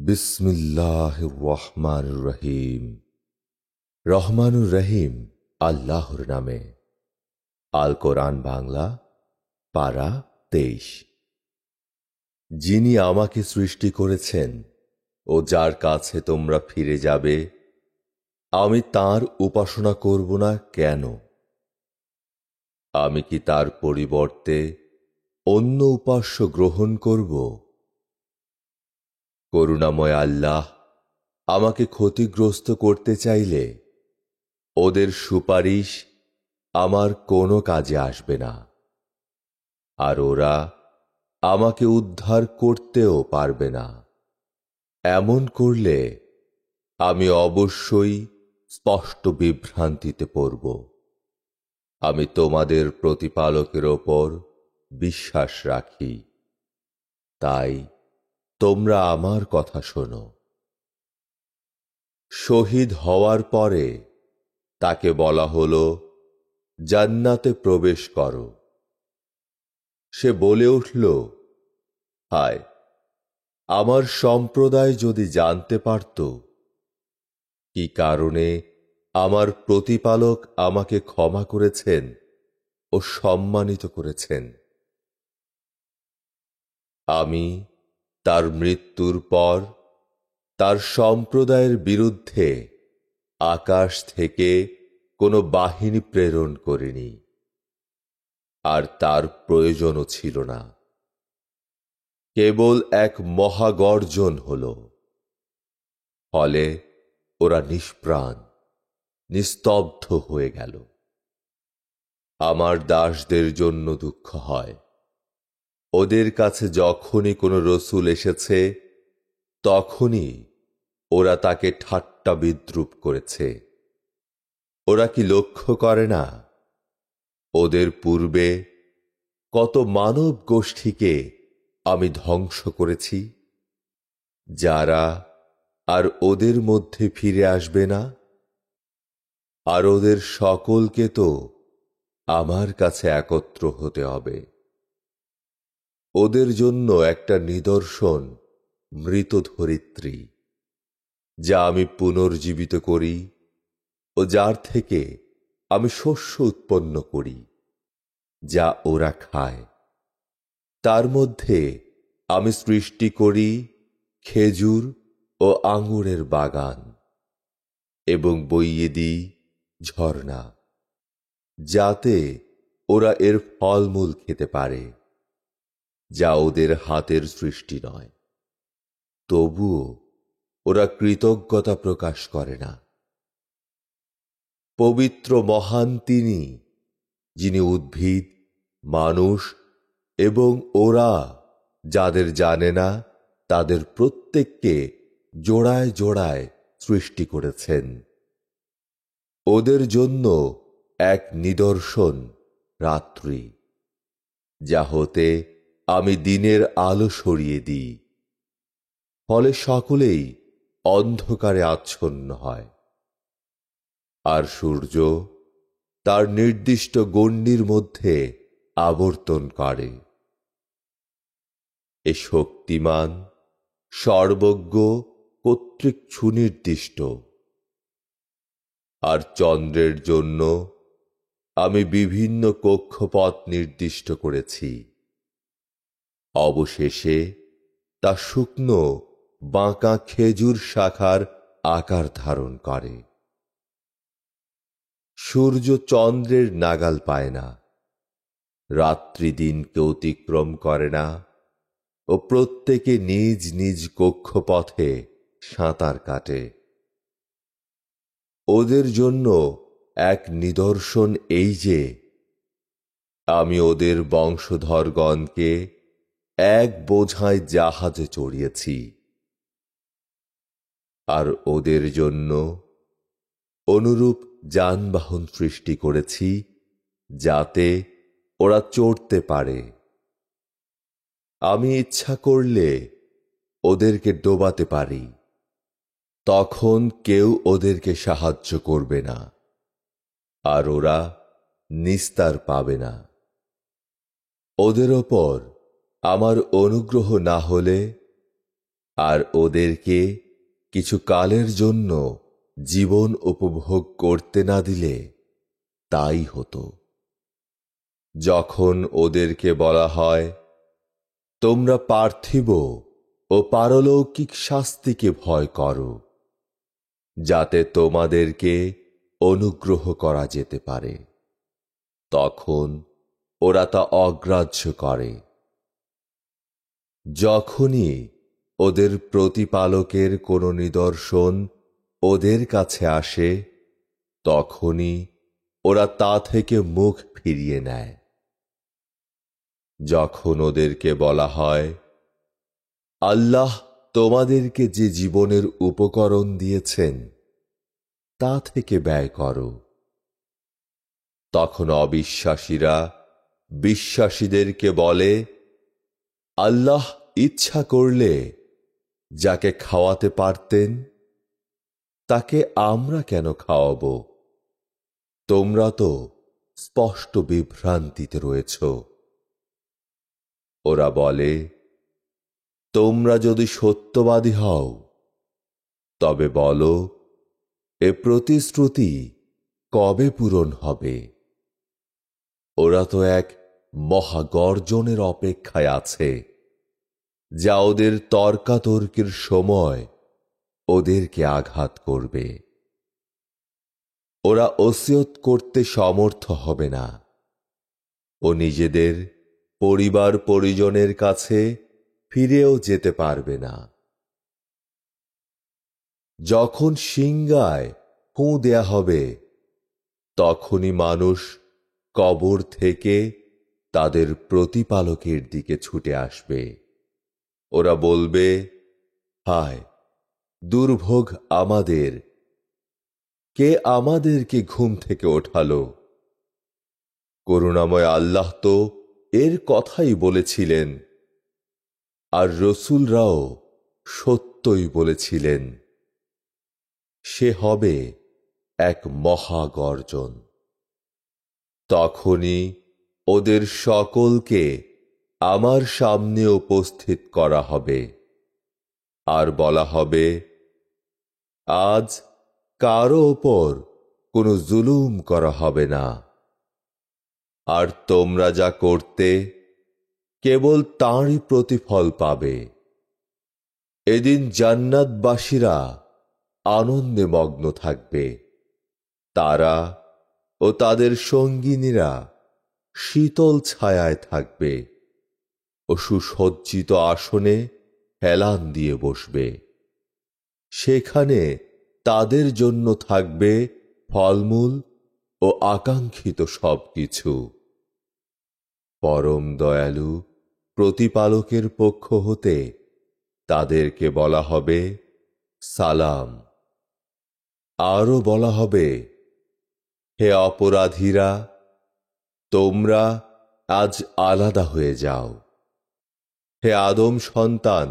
বিসমিল্লাহির রহমানির রহিম। রহমানুর রহিম আল্লাহর নামে। আল কোরআন বাংলা, পারা 23। যিনি আমাকে সৃষ্টি করেছেন ও যার কাছে তোমরা ফিরে যাবে, আমি তার উপাসনা করব না কেন? আমি কি তার পরিবর্তে অন্য উপাস্য গ্রহণ করব? করুণাময় আল্লাহ আমাকে ক্ষতিগ্রস্ত করতে চাইলে ওদের সুপারিশ আমার কোনো কাজে আসবে না, আর ওরা আমাকে উদ্ধার করতেও পারবে না। এমন করলে আমি অবশ্যই স্পষ্ট বিভ্রান্তিতে পড়ব। আমি তোমাদের প্রতিপালকের ওপর বিশ্বাস রাখি, তাই তোমরা আমার কথা শোনো। শহীদ হওয়ার পরে তাকে বলা হলো, জান্নাতে প্রবেশ করো। সে বলে উঠল, হায়, আমার সম্প্রদায় যদি জানতে পারত কি কারণে আমার প্রতিপালক আমাকে ক্ষমা করেছেন ও সম্মানিত করেছেন। আমি তার মৃত্যুর পর তার সম্প্রদায়ের বিরুদ্ধে আকাশ থেকে কোনো বাহিনী প্রেরণ করিনি, আর তার প্রয়োজনও ছিল না। কেবল এক মহাগর্জন হল, ফলে ওরা নিষ্প্রাণ নিস্তব্ধ হয়ে গেল। আমার দাসদের জন্য দুঃখ হয়। ওদের কাছে যখনই কোনো রসূল এসেছে, তখনই ওরা তাকে ঠাট্টা বিদ্রূপ করেছে। ওরা কি লক্ষ্য করে না, ওদের পূর্বে কত মানব গোষ্ঠীকে আমি ধ্বংস করেছি, যারা আর ওদের মধ্যে ফিরে আসবে না? আর ওদের সকলকে তো আমার কাছে একত্র হতে হবে। ওদের জন্য একটা নিদর্শন মৃত ধরিত্রী, যা আমি পুনর্জীবিত করি ও যার থেকে আমি শস্য উৎপন্ন করি, যা ওরা খায়। তার মধ্যে আমি সৃষ্টি করি খেজুর ও আঙুরের বাগান, এবং বইয়ে দিই ঝর্ণা, যাতে ওরা এর ফলমূল খেতে পারে, যা ওদের হাতের সৃষ্টি নয়। তবুও ওরা কৃতজ্ঞতা প্রকাশ করে না। পবিত্র মহান তিনি, যিনি উদ্ভিদ, মানুষ এবং ওরা যাদের জানে না তাদের প্রত্যেককে জোড়ায় জোড়ায় সৃষ্টি করেছেন। ওদের জন্য এক নিদর্শন রাত্রি, যা হতে আমি দিনের আলো সরিয়ে দিই, ফলে সকলেই অন্ধকারে আচ্ছন্ন হয়। আর সূর্য তার নির্দিষ্ট গণ্ডির মধ্যে আবর্তন করে। এ শক্তিমান সর্বজ্ঞ কর্তৃক সুনির্দিষ্ট। আর চন্দ্রের জন্য আমি বিভিন্ন কক্ষপথ নির্দিষ্ট করেছি। অবশেষে তা শুকনো বাঁকা খেজুর শাখার আকার ধারণ করে। সূর্য চন্দ্রের নাগাল পায় না, রাত্রি দিনকে অতিক্রম করে না, ও প্রত্যেকে নিজ নিজ কক্ষপথে সাঁতার কাটে। ওদের জন্য এক নিদর্শন এই যে, আমি ওদের বংশধরগণকে এক বোঝায় জাহাজে চড়িয়েছি, আর ওদের জন্য অনুরূপ যানবাহন সৃষ্টি করেছি, যাতে ওরা চড়তে পারে। আমি ইচ্ছা করলে ওদেরকে ডোবাতে পারি, তখন কেউ ওদেরকে সাহায্য করবে না, আর ওরা নিস্তার পাবে না। ওদের ওপর আমার অনুগ্রহ না হলে আর ওদেরকে কিছু কালের জন্য জীবন উপভোগ করতে না দিলে তাই হতো। যখন ওদেরকে বলা হয়, তোমরা পার্থিব ও পারলৌকিক শাস্তিকে ভয় করো, যাতে তোমাদেরকে অনুগ্রহ করা যেতে পারে, তখন ওরা তা অগ্রাহ্য করে। যখনই ওদের প্রতিপালকের কোনো নিদর্শন ওদের কাছে আসে, তখনই ওরা তা থেকে মুখ ফিরিয়ে নেয়। যখন ওদেরকে বলা হয়, আল্লাহ তোমাদেরকে যে জীবনের উপকরণ দিয়েছেন তা থেকে ব্যয় করো, তখন অবিশ্বাসীরা বিশ্বাসীদেরকে বলে, আল্লাহ ইচ্ছা করলে যাকে খাওয়াতে পারতেন তাকে আমরা কেন খাওয়াব? তোমরা তো স্পষ্ট বিভ্রান্তিতে রয়েছ। ওরা বলে, তোমরা যদি সত্যবাদী হও তবে বলো, এ প্রতিশ্রুতি কবে পূরণ হবে? ওরা তো এক মহাগর্জনের অপেক্ষায় আছে, যা ওদের তর্কাতর্কির সময় ওদেরকে আঘাত করবে। ওরা ওসিয়ত করতে সমর্থ হবে না ও নিজেদের পরিবার পরিজনের কাছে ফিরেও যেতে পারবে না। যখন সিংগায় ফুঁ দেয়া হবে, তখনই মানুষ কবর থেকে তাদের প্রতিপালকের দিকে ছুটে আসবে। ওরা বলবে, হায় দুর্ভোগ আমাদের, কে আমাদেরকে ঘুম থেকে ওঠালো? করুণাময় আল্লাহ তো এর কথাই বলেছিলেন, আর রসুলরাও সত্যই বলেছিলেন। সে হবে এক মহাগর্জন। তখনই ওদের সকলকে আমার সামনে উপস্থিত করা হবে, আর বলা হবে, আজ কারো ওপর কোনো জুলুম করা হবে না, আর তোমরা যা করতে কেবল তাঁরই প্রতিফল পাবে। এদিন জান্নাতবাসীরা আনন্দে মগ্ন থাকবে, তারা ও তাদের সঙ্গিনীরা শীতল ছায়ায় থাকবে ও সুসজ্জিত আসনে হেলান দিয়ে বসবে। সেখানে তাদের জন্য থাকবে ফলমূল ও আকাঙ্ক্ষিত সবকিছু। পরম দয়ালু প্রতিপালকের পক্ষ হতে তাদেরকে বলা হবে, সালাম। আরও বলা হবে, হে অপরাধীরা, তোমরা আজ আলাদা হয়ে যাও। হে আদম সন্তান,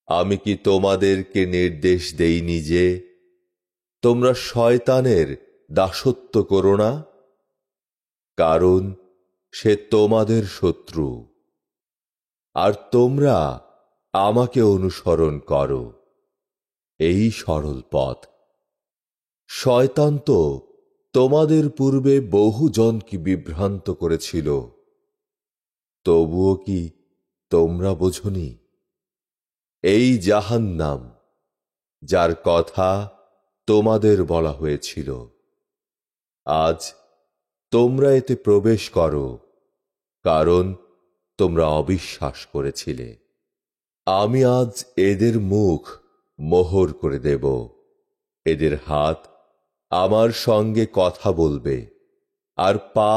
আমি কি তোমাদেরকে নির্দেশ দেইনি যে তোমরা শয়তানের দাসত্ব করো না? কারণ সে তোমাদের শত্রু, আর তোমরা আমাকে অনুসরণ করো, এই সরল পথ। শয়তান তো তোমাদের পূর্বে বহু জনকে বিভ্রান্ত করেছিল, তবুও কি তোমরা বোঝনি? এই জাহান্নাম, যার কথা তোমাদের বলা হয়েছিল, আজ তোমরা এতে প্রবেশ করো, কারণ তোমরা অবিশ্বাস করেছিলে। আমি আজ এদের মুখ মোহর করে দেব, এদের হাত আমার সঙ্গে কথা বলবে, আর পা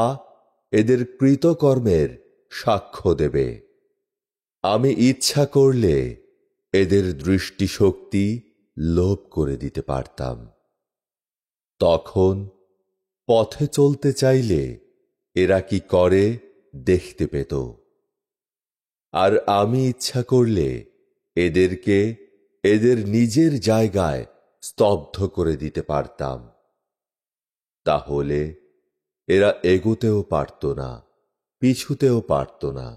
এদের কৃতকর্মের সাক্ষ্য দেবে। আমি ইচ্ছা করলে এদের দৃষ্টিশক্তি লোপ করে দিতে পারতাম। তখন পথে চলতে চাইলে এরা কি করে দেখতে পেত, আর আমি ইচ্ছা করলে এদেরকে এদের নিজের জায়গায় স্তব্ধ করে দিতে পারতাম। তাহলে এরা এগোতেও পারত না, পিছুতেও পারত না।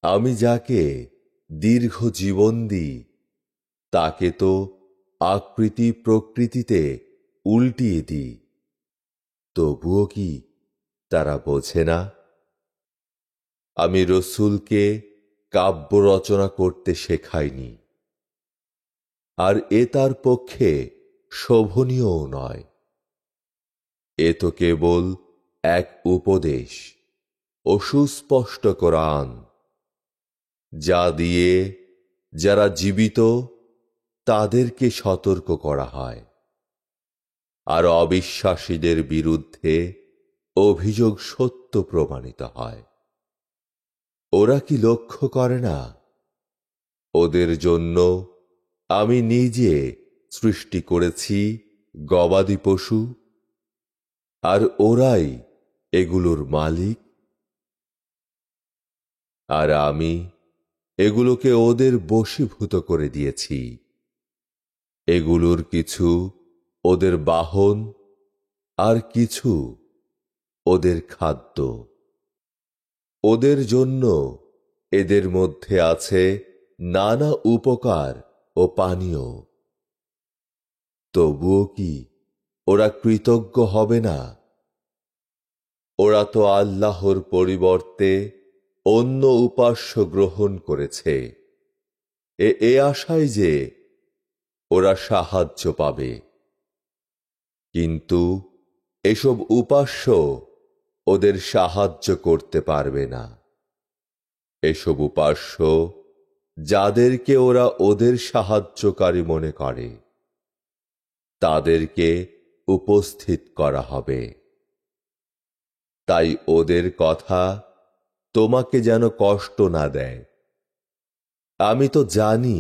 আমি যাকে দীর্ঘ জীবন দিই, তাকে তো আকৃতি প্রকৃতিতে উল্টিয়ে দিই। তবুও কি তারা বোঝে না? আমি রসূলকে কাব্য রচনা করতে শেখাইনি, আর এ তার পক্ষে শোভনীয়ও নয়। এ তো কেবল এক উপদেশ ও সুস্পষ্ট কোরআন, যা দিয়ে যারা জীবিত তাদেরকে সতর্ক করা হয়, আর অবিশ্বাসীদের বিরুদ্ধে অভিযোগ সত্য প্রমাণিত হয়। ওরা কি লক্ষ্য করে না? ওদের জন্য আমি নিজে সৃষ্টি করেছি গবাদি পশু, আর ওরাই এগুলোর মালিক। আর আমি এগুলোকে ওদের বশীভূত করে দিয়েছি। এগুলোর কিছু ওদের বাহন, আর কিছু ওদের খাদ্য। ওদের জন্য এদের মধ্যে আছে নানা উপকার ও পানীয়। তবুও কি ওরা কৃতজ্ঞ হবে না? ওরা তো আল্লাহর পরিবর্তে অন্য উপাস্য গ্রহণ করেছে, এ আশায় যে ওরা সাহায্য পাবে। কিন্তু এসব উপাস্য ওদের সাহায্য করতে পারবে না। এসব উপাস্য যাদেরকে ওরা ওদের সাহায্যকারী মনে করে, তাদেরকে উপস্থিত করা হবে। তাই ওদের কথা তোমাকে যেন কষ্ট না দেয়। আমি তো জানি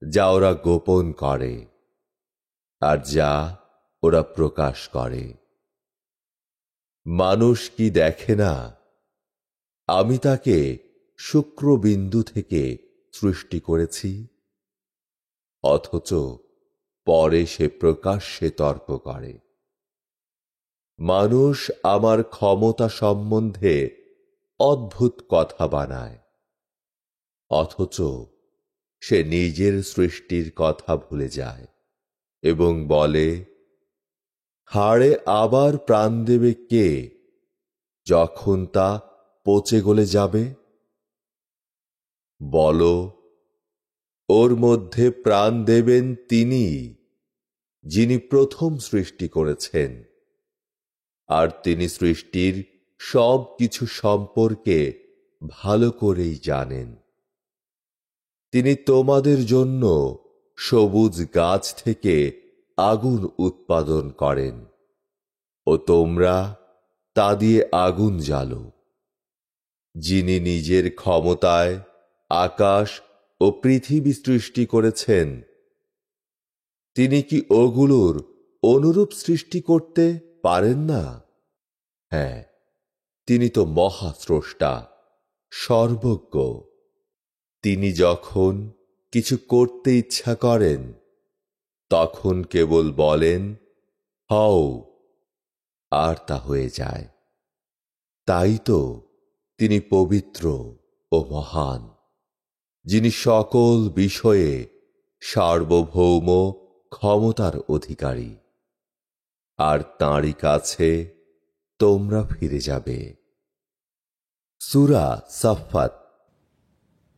যা ওরা গোপন করে, আর যা ওরা প্রকাশ করে। মানুষ কি দেখে না আমি তাকে শুক্রবিন্দু থেকে সৃষ্টি করেছি? অথচ পরে সে প্রকাশ্যে তর্ক করে। মানুষ আমার ক্ষমতা সম্বন্ধে অদ্ভুত কথা বানায়, অথচ সে নিজের সৃষ্টির কথা ভুলে যায় এবং বলে, হাড়ে আবার প্রাণ দেবে কে যখন তা পচে গলে যাবে? বলো, ওর মধ্যে প্রাণ দেবেন তিনি, যিনি প্রথম সৃষ্টি করেছেন, আর তিনি সৃষ্টির সব কিছু সম্পর্কে ভালো করেই জানেন। তিনি তোমাদের জন্য সবুজ গাছ থেকে আগুন উৎপাদন করেন ও তোমরা তা দিয়ে আগুন জ্বালো। যিনি নিজের ক্ষমতায় আকাশ ও পৃথিবী সৃষ্টি করেছেন, তিনি কি ওগুলোর অনুরূপ সৃষ্টি করতে পারেন না? হ্যাঁ, তিনি তো মহাস্রষ্টা, সর্বজ্ঞ। তিনি যখন কিছু করতে ইচ্ছা করেন, তখন কেবল বলেন, হও, আর তা হয়ে যায়। তাই তো তিনি পবিত্র ও মহান, যিনি সকল বিষয়ে সার্বভৌম ক্ষমতার অধিকারী। আর তাঁরই কাছে তোমরা ফিরে যাবে। সূরা সাফফাত।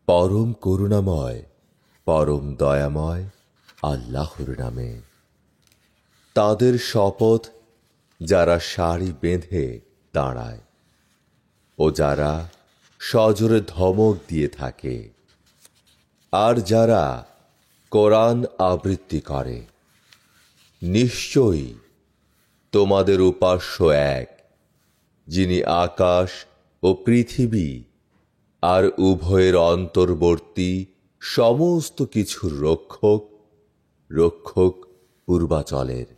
পরম করুণাময়, পরম দয়াময় আল্লাহর নামে। তাদের শপথ যারা সারি বেঁধে দাঁড়ায় ও যারা সজোরে ধমক দিয়ে থাকে, আর যারা কোরআন আবৃত্তি করে। নিশ্চয়ই তোমাদের উপাস্য এক, যিনি আকাশ ও পৃথিবী আর উভয়ের অন্তর্বর্তী সমস্ত কিছুর রক্ষক পূর্বাচলের।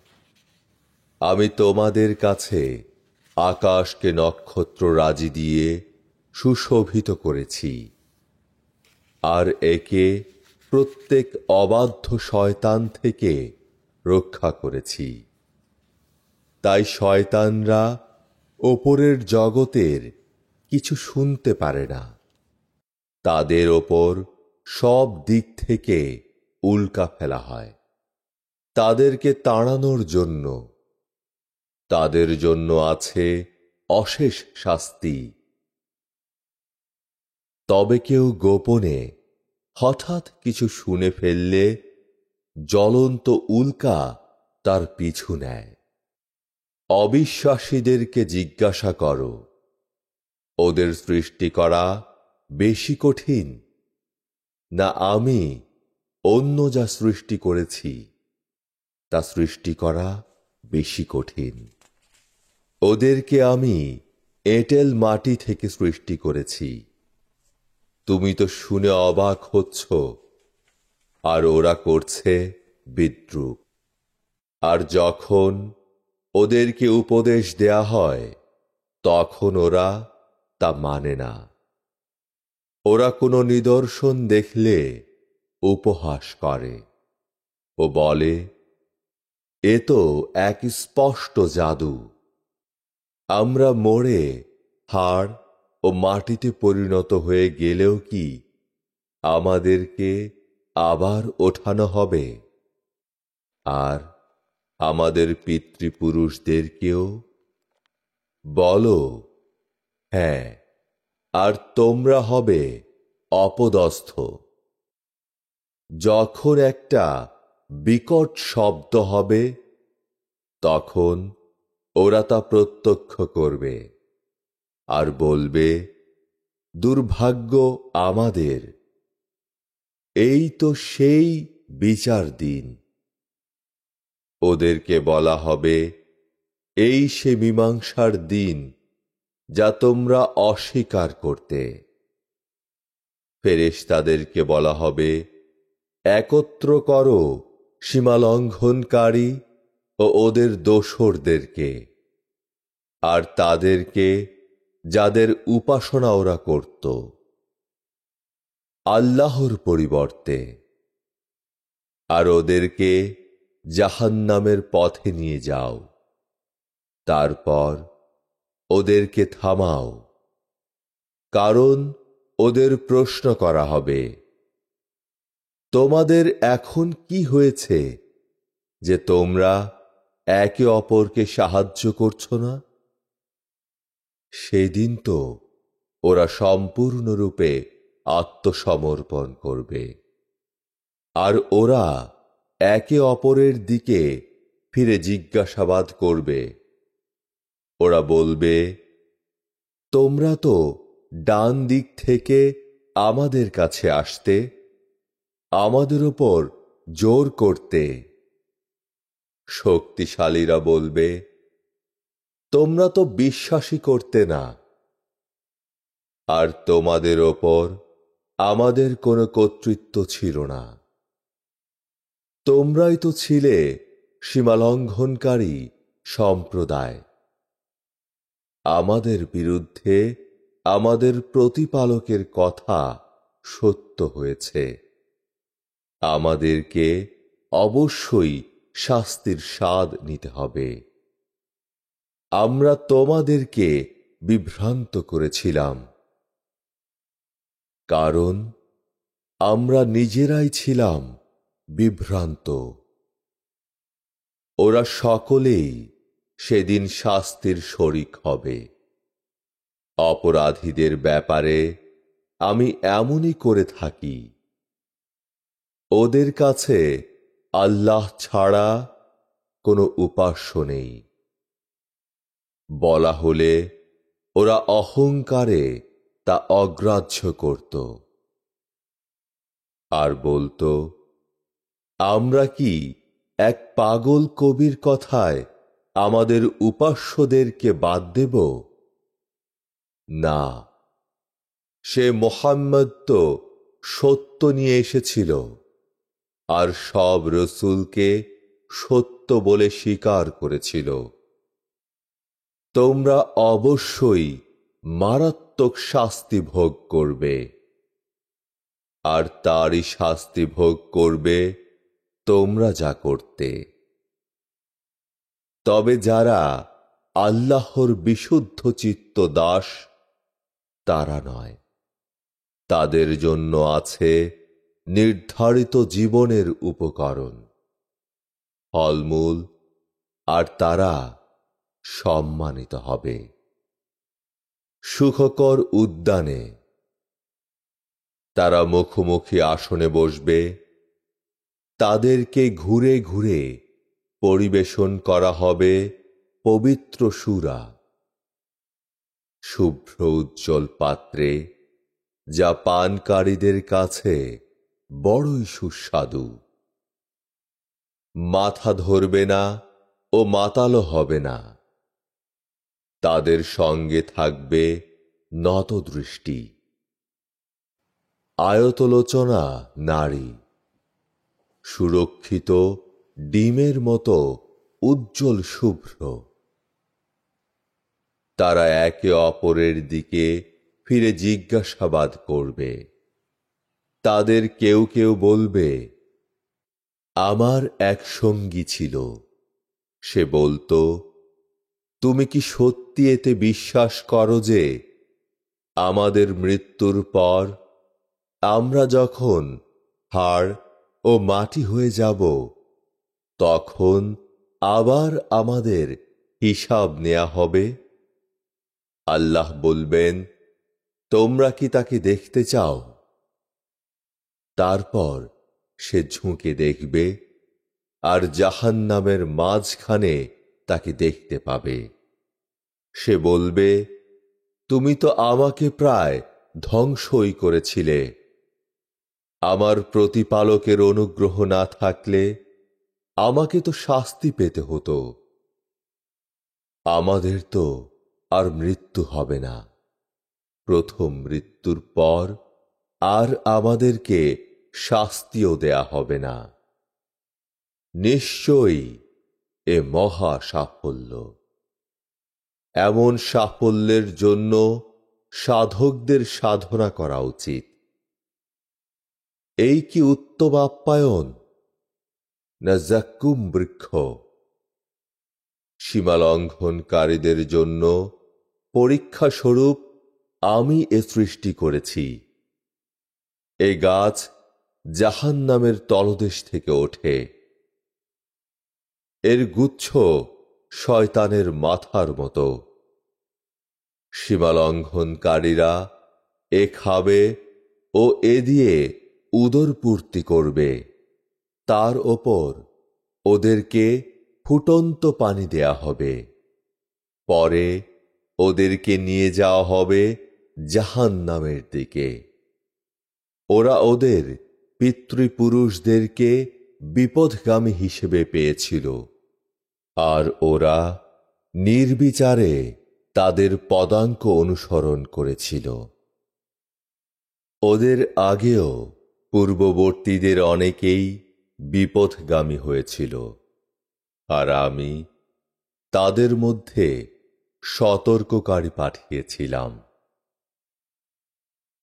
আমি তোমাদের কাছে আকাশকে নক্ষত্র রাজি দিয়ে সুশোভিত করেছি, আর একে প্রত্যেক অবাধ্য শয়তান থেকে রক্ষা করেছি। তাই শয়তানরা ওপরের জগতের কিছু শুনতে পারে না। তাদের ওপর সব দিক থেকে উল্কা ফেলা হয়। তাদেরকে তাড়ানোর জন্য তাদের জন্য আছে অশেষ শাস্তি। তবে কেউ গোপনে হঠাৎ কিছু শুনে ফেললে জ্বলন্ত উল্কা তার পিছু নেয়। অবিশ্বাসীদেরকে জিজ্ঞাসা করো, ওদের সৃষ্টি করা বেশি কঠিন, না আমি অন্য যা সৃষ্টি করেছি তা সৃষ্টি করা বেশি কঠিন? ওদেরকে আমি এঁটেল মাটি থেকে সৃষ্টি করেছি। তুমি তো শুনে অবাক হচ্ছ, আর ওরা করছে বিদ্রূপ। আর যখন ওদেরকে উপদেশ দেয়া হয় তখন ওরা তা মানে না। ওরা কোনো নিদর্শন দেখলে উপহাস করে ও বলে, এ তো এক স্পষ্ট জাদু। আমরা মরে হাড় ও মাটিতে পরিণত হয়ে গেলেও কি আমাদেরকে আবার ওঠানো হবে? আর আমাদের পিতৃপুরুষদেরকেও বলো, হ্যাঁ, আর তোমরা হবে অপদস্থ। যখন একটা বিকট শব্দ হবে তখন ওরা তা প্রত্যক্ষ করবে আর বলবে, দুর্ভাগ্য আমাদের, এই তো সেই বিচার দিন। ওদেরকে বলা হবে, এই সে মীমাংসার দিন যা তোমরা অস্বীকার করতে। ফেরেশতাদেরকে বলা হবে, একত্র করো সীমালঙ্ঘনকারী ও ওদের দোসরদেরকে, আর তাদেরকে যাদের উপাসনা ওরা করত আল্লাহর পরিবর্তে, আর ওদেরকে জাহান্নামের পথে নিয়ে যাও। তারপর ওদেরকে থামাও, কারণ ওদের প্রশ্ন করা হবে, তোমাদের এখন কি হয়েছে যে তোমরা একে অপরকে সাহায্য করছো না? সেদিন তো ওরা সম্পূর্ণরূপে আত্মসমর্পণ করবে, আর ওরা একে অপরের দিকে ফিরে জিজ্ঞাসাবাদ করবে। ওরা বলবে, তোমরা তো ডান দিক থেকে আমাদের কাছে আসতে, আমাদের উপর জোর করতে। শক্তিশালীরা বলবে, তোমরা তো বিশ্বাসই করতে না, আর তোমাদের ওপর আমাদের কোনো কর্তৃত্ব ছিল না। তোমরাই তো ছিলে সীমালঙ্ঘনকারী সম্প্রদায়। আমাদের বিরুদ্ধে আমাদের প্রতিপালকের কথা সত্য হয়েছে। আমাদেরকে অবশ্যই শাস্তির স্বাদ নিতে হবে। আমরা তোমাদেরকে বিভ্রান্ত করেছিলাম, কারণ আমরা নিজেরাই ছিলাম বিভ্রান্ত। ওরা সকলেই সেদিন শাস্তির শরিক হবে। অপরাধীদের ব্যাপারে আমি এমনই করে থাকি। ওদের কাছে আল্লাহ ছাড়া কোনো উপাস্য নেই। বলা হলে ওরা অহংকারে তা অগ্রাহ্য করত আর বলতো, আমরা কি এক পাগল কবির কথায় আমাদের উপাস্যদেরকে বাদ দেব? না, সে মুহাম্মদ তো সত্য নিয়ে এসেছিল, আর সব রসূলকে সত্য বলে স্বীকার করেছিল। তোমরা অবশ্যই মারাত্মক শাস্তি ভোগ করবে, আর তারই শাস্তি ভোগ করবে তোমরা যা করতে। তবে যারা আল্লাহর বিশুদ্ধ চিত্ত দাস তারা নয়, তাদের জন্য আছে নির্ধারিত জীবনের উপকরণ, ফলমূল, আর তারা সম্মানিত হবে। সুখকর উদ্যানে তারা মুখোমুখি আসনে বসবে, তাদেরকে ঘুরে ঘুরে পরিবেশন করা হবে পবিত্র সুরা, শুভ্র উজ্জ্বল পাত্রে, যা পানকারীদের কাছে বড়ই সুস্বাদু। মাথা ধরবে না ও মাতালো হবে না। তাদের সঙ্গে থাকবে নতদৃষ্টি, আয়তলোচনা নারী, সুরক্ষিত ডিমের মতো উজ্জ্বল শুভ্র। তারা একে অপরের দিকে ফিরে জিজ্ঞাসাবাদ করবে। তাদের কেউ কেউ বলবে, আমার এক সঙ্গী ছিল, সে বলতো, তুমি কি সত্যি এতে বিশ্বাস করো যে আমাদের মৃত্যুর পর আমরা যখন হাড় ও মাটি হয়ে যাব, তখন আবার আমাদের হিসাব নেওয়া হবে? আল্লাহ বলবেন, তোমরা কি তাকে দেখতে চাও? তারপর সে ঝুঁকে দেখবে, আর জাহান্নামের মাঝখানে তাকে দেখতে পাবে। সে বলবে, তুমি তো আমাকে প্রায় ধ্বংসই করেছিলে। আমার প্রতিপালকের অনুগ্রহ না থাকলে আমাকে তো শাস্তি পেতে হতো। আমাদের তো আর মৃত্যু হবে না। প্রথম মৃত্যুর পর আর আমাদেরকে শাস্তিও দেয়া হবে না। নিশ্চয়ই এ মহা সাফল্য। এমন সাফল্যের জন্য সাধকদের সাধনা করা উচিত। এই কি উত্তম আপ্যায়ন, না জাক্কুম বৃক্ষ? সীমালঙ্ঘনকারীদের জন্য পরীক্ষা স্বরূপ আমি এ সৃষ্টি করেছি। এ গাছ জাহান্নামের তলদেশ থেকে ওঠে। এর গুচ্ছ শয়তানের মাথার মতো। সীমালঙ্ঘনকারীরা এ খাবে ও এ দিয়ে উদরপূর্তি করবে। তার ওপর ওদেরকে ফুটন্ত পানি দেয়া হবে। পরে ওদেরকে নিয়ে যাওয়া হবে জাহান্নামের দিকে। ওরা ওদের পিতৃপুরুষদেরকে বিপথগামী হিসেবে পেয়েছিল, আর ওরা নির্বিচারে তাদের পদাঙ্ক অনুসরণ করেছিল। ওদের আগেও পূর্ববর্তীদের অনেকেই বিপথগামী হয়েছিল, আর আমি তাদের মধ্যে সতর্ককারী পাঠিয়েছিলাম।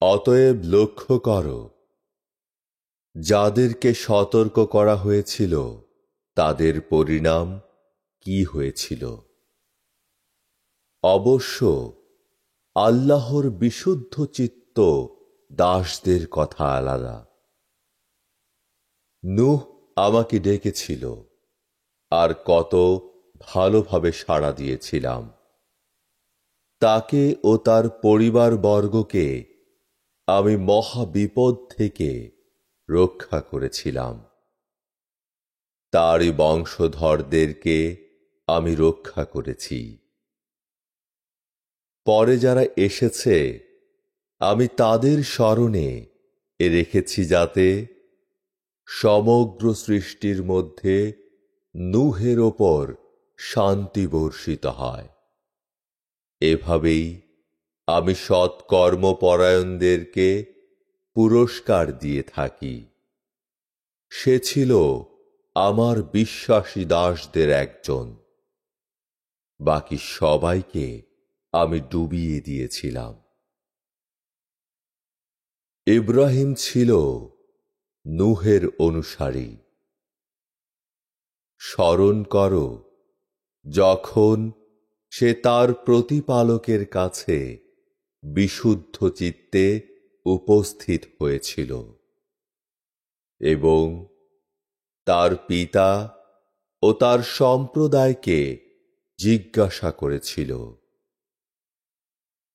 অতএব লক্ষ্য করো, যাদেরকে সতর্ক করা হয়েছিল তাদের পরিণাম কি হয়েছিল। অবশ্য আল্লাহর বিশুদ্ধ চিত্ত দাসদের কথা আলাদা। নূহ আমাকে ডেকেছিল, আর কত ভালোভাবে সাড়া দিয়েছিলাম। তাকে ও তার পরিবারবর্গকে আমি মহা বিপদ থেকে রক্ষা করেছিলাম। তারই বংশধরদেরকে আমি রক্ষা করেছি। পরে যারা এসেছে আমি তাদের স্মরণে রেখেছি, যাতে সমগ্র সৃষ্টির মধ্যে নূহের ওপর শান্তি বর্ষিত হয়। এভাবেই আমি সৎকর্মপরায়ণদেরকে পুরস্কার দিয়ে থাকি। সে ছিল আমার বিশ্বাসী দাসদের একজন। বাকি সবাইকে আমি ডুবিয়ে দিয়েছিলাম। ইব্রাহিম ছিল নূহের অনুসারী। স্মরণ করো, যখন সে তার প্রতিপালকের কাছে বিশুদ্ধ চিত্তে উপস্থিত হয়েছিল। এবং তার পিতা ও তার সম্প্রদায়কে জিজ্ঞাসা করেছিল,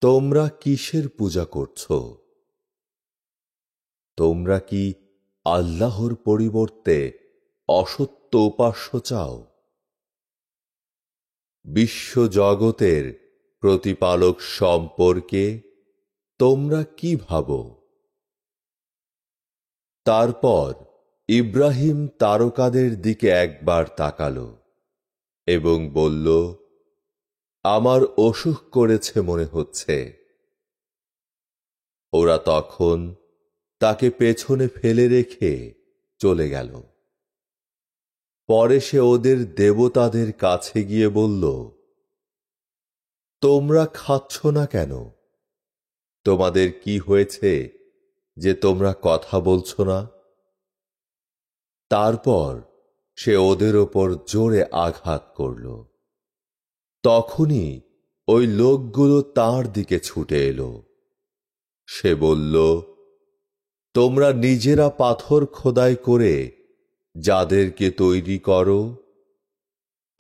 তোমরা কিসের পূজা করছ? তোমরা কি আল্লাহর পরিবর্তে অসত্য উপাস্য চাও? বিশ্বজগতের প্রতিপালক সম্পর্কে তোমরা কি ভাবো? তারপর ইব্রাহিম তারকাদের দিকে একবার তাকালো এবং বলল, আমার অসুখ করেছে মনে হচ্ছে। ওরা তখন তাকে পেছনে ফেলে রেখে চলে গেল। পরে সে ওদের দেবতাদের কাছে গিয়ে বলল, তোমরা খাচ্ছ না কেন? তোমাদের কি হয়েছে যে তোমরা কথা বলছ না? তারপর সে ওদের ওপর জোরে আঘাত করল। তখনই ওই লোকগুলো তার দিকে ছুটে এলো। সে বলল, তোমরা নিজেরা পাথর খোদাই করে যাদেরকে তৈরি করো,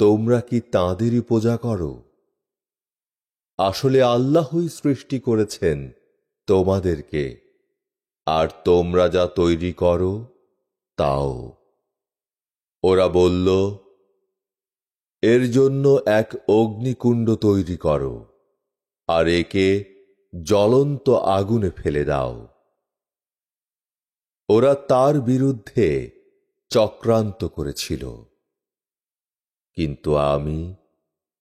তোমরা কি তাঁদেরই পূজা করো? আসলে আল্লাহই সৃষ্টি করেছেন তোমাদেরকে, আর তোমরা যা তৈরি করো তাও। ওরা বলল, এর জন্য এক অগ্নিকুণ্ড তৈরি করো, আর একে জ্বলন্ত আগুনে ফেলে দাও। ওরা তার বিরুদ্ধে চক্রান্ত করেছিল, কিন্তু আমি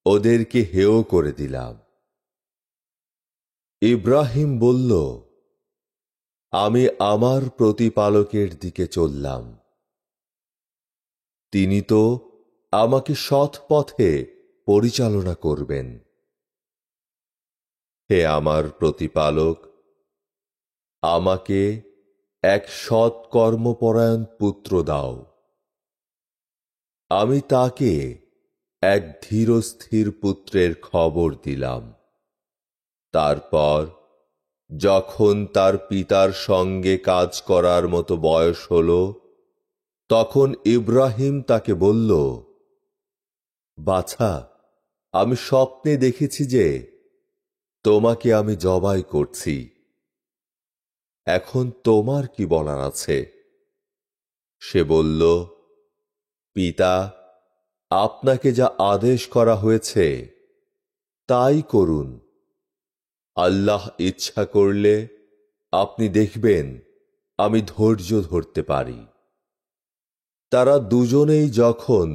ওদেরকে হেয় করে দিলাম। ইব্রাহিম বলল, আমি আমার প্রতিপালকের দিকে চললাম। তিনি তো আমাকে সৎ পথে পরিচালনা করবেন। হে আমার প্রতিপালক, আমাকে এক সৎ কর্মপরায়ণ পুত্র দাও। আমি তাকে এক ধীরস্থির পুত্রের খবর দিলাম। তারপর যখন তার পিতার সঙ্গে কাজ করার মতো বয়স হল, তখন ইব্রাহিম তাকে বলল, বাছা, আমি স্বপ্নে দেখেছি যে তোমাকে আমি জবাই করছি। এখন তোমার কি বলার আছে? সে বলল, পিতা, আপনাকে যা আদেশ করা হয়েছে তাই করুন। আল্লাহ ইচ্ছা করলে আপনি দেখবেন আমি ধৈর্য ধরতে পারি। তারা দুজনেই যখন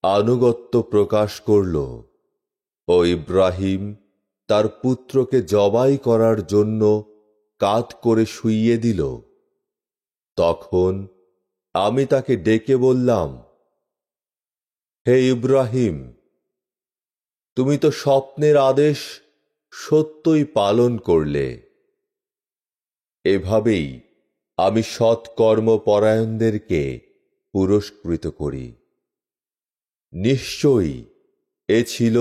আনুগত্য প্রকাশ করল ও ইব্রাহিম তার পুত্রকে জবাই করার জন্য কাত করে শুইয়ে দিল, তখন আমি তাকে ডেকে বললাম, হে ইব্রাহিম, তুমি তো স্বপ্নের আদেশ সত্যই পালন করলে। এভাবেই আমি সৎকর্মপরায়ণদেরকে পুরস্কৃত করি। নিশ্চয়ই এ ছিল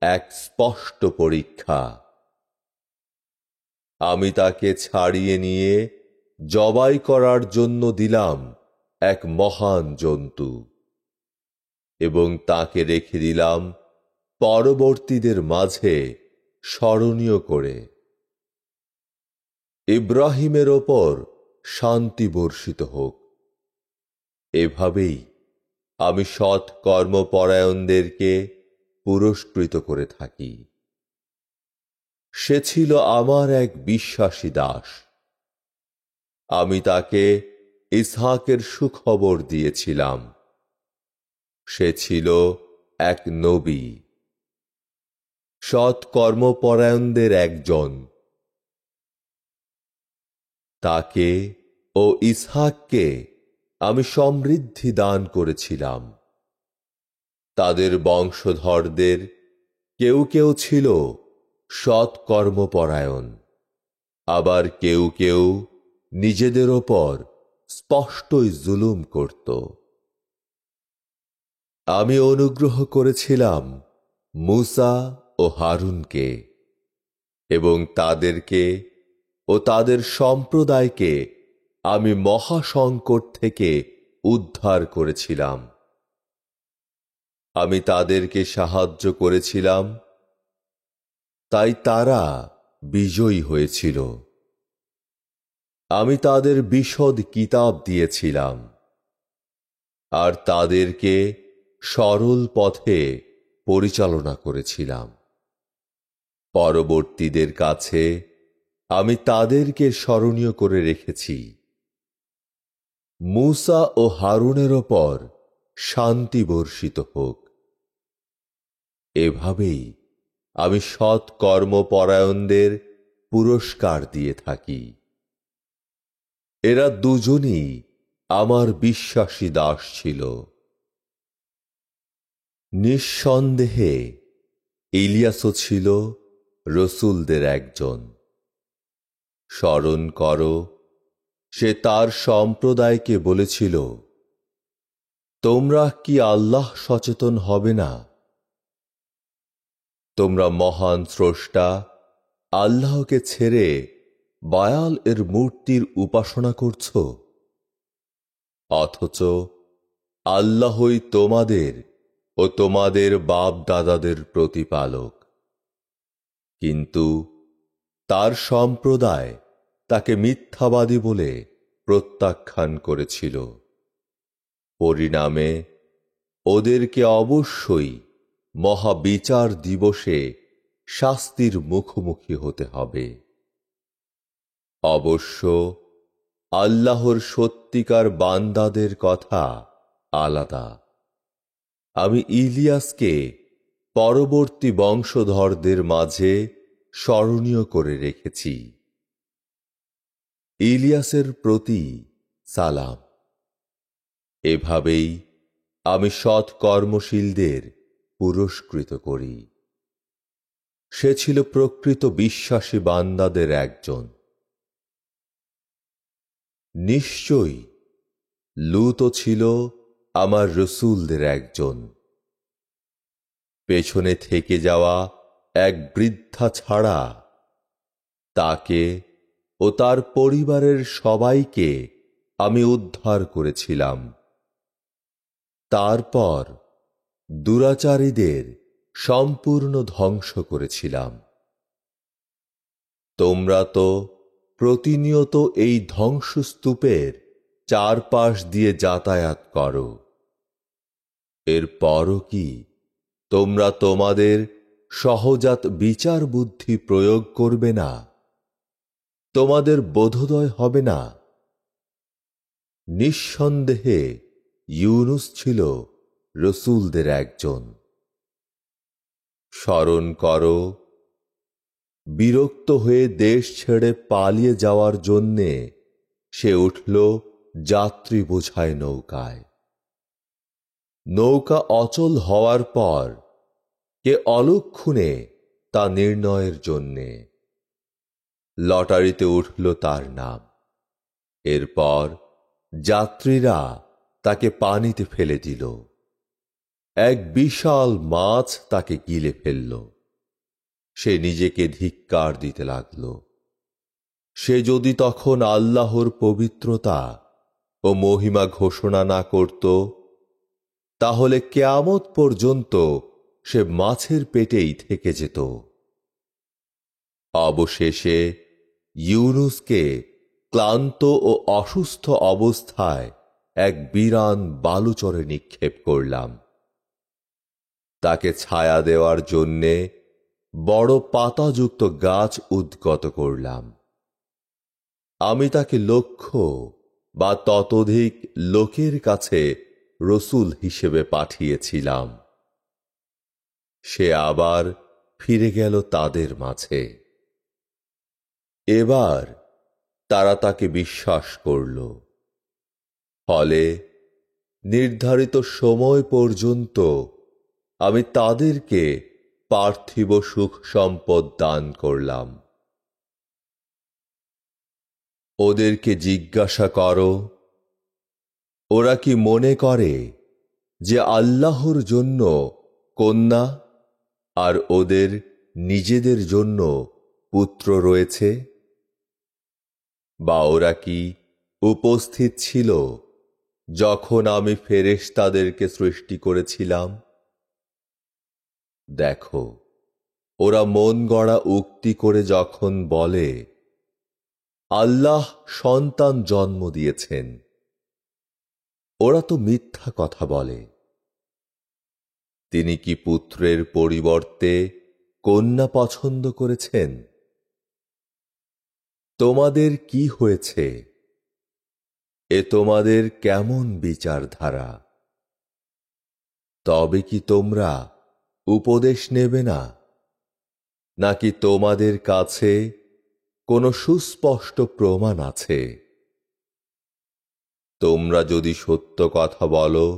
এক স্পষ্ট পরীক্ষা। আমি তাকে ছাড়িয়ে নিয়ে জবাই করার জন্য দিলাম এক মহান জন্তু, এবং তাকে রেখে দিলাম পরবর্তীদের মাঝে স্মরণীয় করে। ইব্রাহিমের ওপর শান্তি বর্ষিত হোক। এভাবেই আমি সৎ কর্মপরায়ণদেরকে পুরস্কৃত করে থাকি। সে ছিল আমার এক বিশ্বাসী দাস। আমি তাকে ইসহাকের সুখবর দিয়েছিলাম। সে ছিল এক নবী, সৎ কর্মপরায়ণদের একজন। তাকে ও ইসহাককে আমি সমৃদ্ধি দান করেছিলাম। তাদের বংশধরদের কেউ কেউ ছিল সৎ কর্মপরায়ণ, আবার কেউ কেউ নিজেদের ওপর স্পষ্টই জুলুম করত। আমি অনুগ্রহ করেছিলাম মূসা ও হারুনকে, এবং তাদেরকে ও তাদের সম্প্রদায়কে আমি মহা সংকট থেকে উদ্ধার করেছিলাম। আমি তাদেরকে সাহায্য করেছিলাম, তাই তারা বিজয়ী হয়েছিল। আমি তাদের বিশদ কিতাব দিয়েছিলাম, আর তাদেরকে সরল পথে পরিচালনা করেছিলাম। পরবর্তীদের কাছে আমি তাদেরকে স্মরণীয় করে রেখেছি। মূসা ও হারুনের ওপর শান্তি বর্ষিত হোক। এভাবেই আমি সৎ কর্মপরায়ণদের পুরস্কার দিয়ে থাকি। এরা দুজনই আমার বিশ্বাসী দাস ছিল। নিঃসন্দেহে ইলিয়াসও ছিল রসুলদের একজন। স্মরণ করো, সে তার সম্প্রদায়কে বলেছিল, তোমরা কি আল্লাহ সচেতন হবে না? তোমরা মহান স্রষ্টা আল্লাহকে ছেড়ে বায়াল এর মূর্তির উপাসনা করছ, অথচ আল্লাহই তোমাদের ও তোমাদের বাপ দাদাদের প্রতিপালক। কিন্তু তার সম্প্রদায় তাকে মিথ্যাবাদী বলে প্রত্যাখ্যান করেছিল। পরিণামে ওদেরকে অবশ্যই মহাবিচার দিবসে শাস্তির মুখোমুখি হতে হবে। অবশ্য আল্লাহর সত্যিকার বান্দাদের কথা আলাদা। আমি ইলিয়াসকে পরবর্তী বংশধরদের মাঝে স্মরণীয় করে রেখেছি। ইলিয়াসের প্রতি সালাম। এভাবেই আমি সৎ কর্মশীলদের পুরস্কৃত করি। সে ছিল প্রকৃত বিশ্বাসী বান্দাদের একজন। নিশ্চয়ই লূতও ছিল আমার রসুলদের একজন। পেছনে থেকে যাওয়া এক বৃদ্ধা ছাড়া তাকে ও তার পরিবারের সবাইকে আমি উদ্ধার করেছিলাম। তারপর দুরাচারীদের সম্পূর্ণ ধ্বংস করেছিলাম। তোমরা তো প্রতিনিয়ত এই ধ্বংসস্তূপের চারপাশ দিয়ে যাতায়াত করো। এরপরও কি তোমরা তোমাদের সহজাত বিচার বুদ্ধি প্রয়োগ করবে না? তোমাদের বোধোদয় হবে না? নিঃসন্দেহে ইউনুস ছিল রসুলদের একজন। স্মরণ করো, বিরক্ত হয়ে দেশ ছেড়ে পালিয়ে যাওয়ার জন্যে সে উঠল যাত্রী বোঝায় নৌকায়। নৌকা অচল হওয়ার পর কে অলক্ষণে তা নির্ণয়ের জন্যে লটারিতে উঠল তার নাম। এরপর যাত্রীরা তাকে পানিতে ফেলে দিল। এক বিশাল মাছ তাকে গিলে ফেলল। সে নিজেকে ধিক্কার দিতে লাগল। সে যদি তখন আল্লাহর পবিত্রতা ও মহিমা ঘোষণা না করত, তাহলে কিয়ামত পর্যন্ত সে মাছের পেটেই থেকে যেত। অবশেষে ইউনুসকে ক্লান্ত ও অসুস্থ অবস্থায় এক বিরান বালুচরে নিক্ষেপ করলাম। তাকে ছায়া দেওয়ার জন্যে বড় পাতাযুক্ত গাছ উদ্গত করলাম। আমি তাকে লক্ষ্য বা ততোধিক লোকের কাছে রসুল হিসেবে পাঠিয়েছিলাম। সে আবার ফিরে গেল তাদের মাঝে। এবার তারা তাকে বিশ্বাস করল। ফলে নির্ধারিত সময় পর্যন্ত আমি তাদেরকে পার্থিব সুখ সম্পদ দান করলাম। ওদেরকে জিজ্ঞাসা করো, ওরা কি মনে করে যে আল্লাহর জন্য কন্যা আর ওদের নিজেদের জন্য পুত্র রয়েছে? বা ওরা কি উপস্থিত ছিল যখন আমি ফেরেশতাদেরকে সৃষ্টি করেছিলাম? দেখো, ওরা মন গড়া উক্তি করে যখন বলে আল্লাহ সন্তান জন্ম দিয়েছেন, ওরা তো মিথ্যা কথা বলে। তিনি কি পুত্রের পরিবর্তে কন্যা পছন্দ করেছেন? তোমাদের কি হয়েছে? এ তোমাদের কেমন বিচারধারা? তবে কি তোমরা উপদেশ নেবে না? নাকি তোমাদের কাছে কোনো সুস্পষ্ট প্রমাণ আছে? তোমরা যদি সত্য কথা বলো,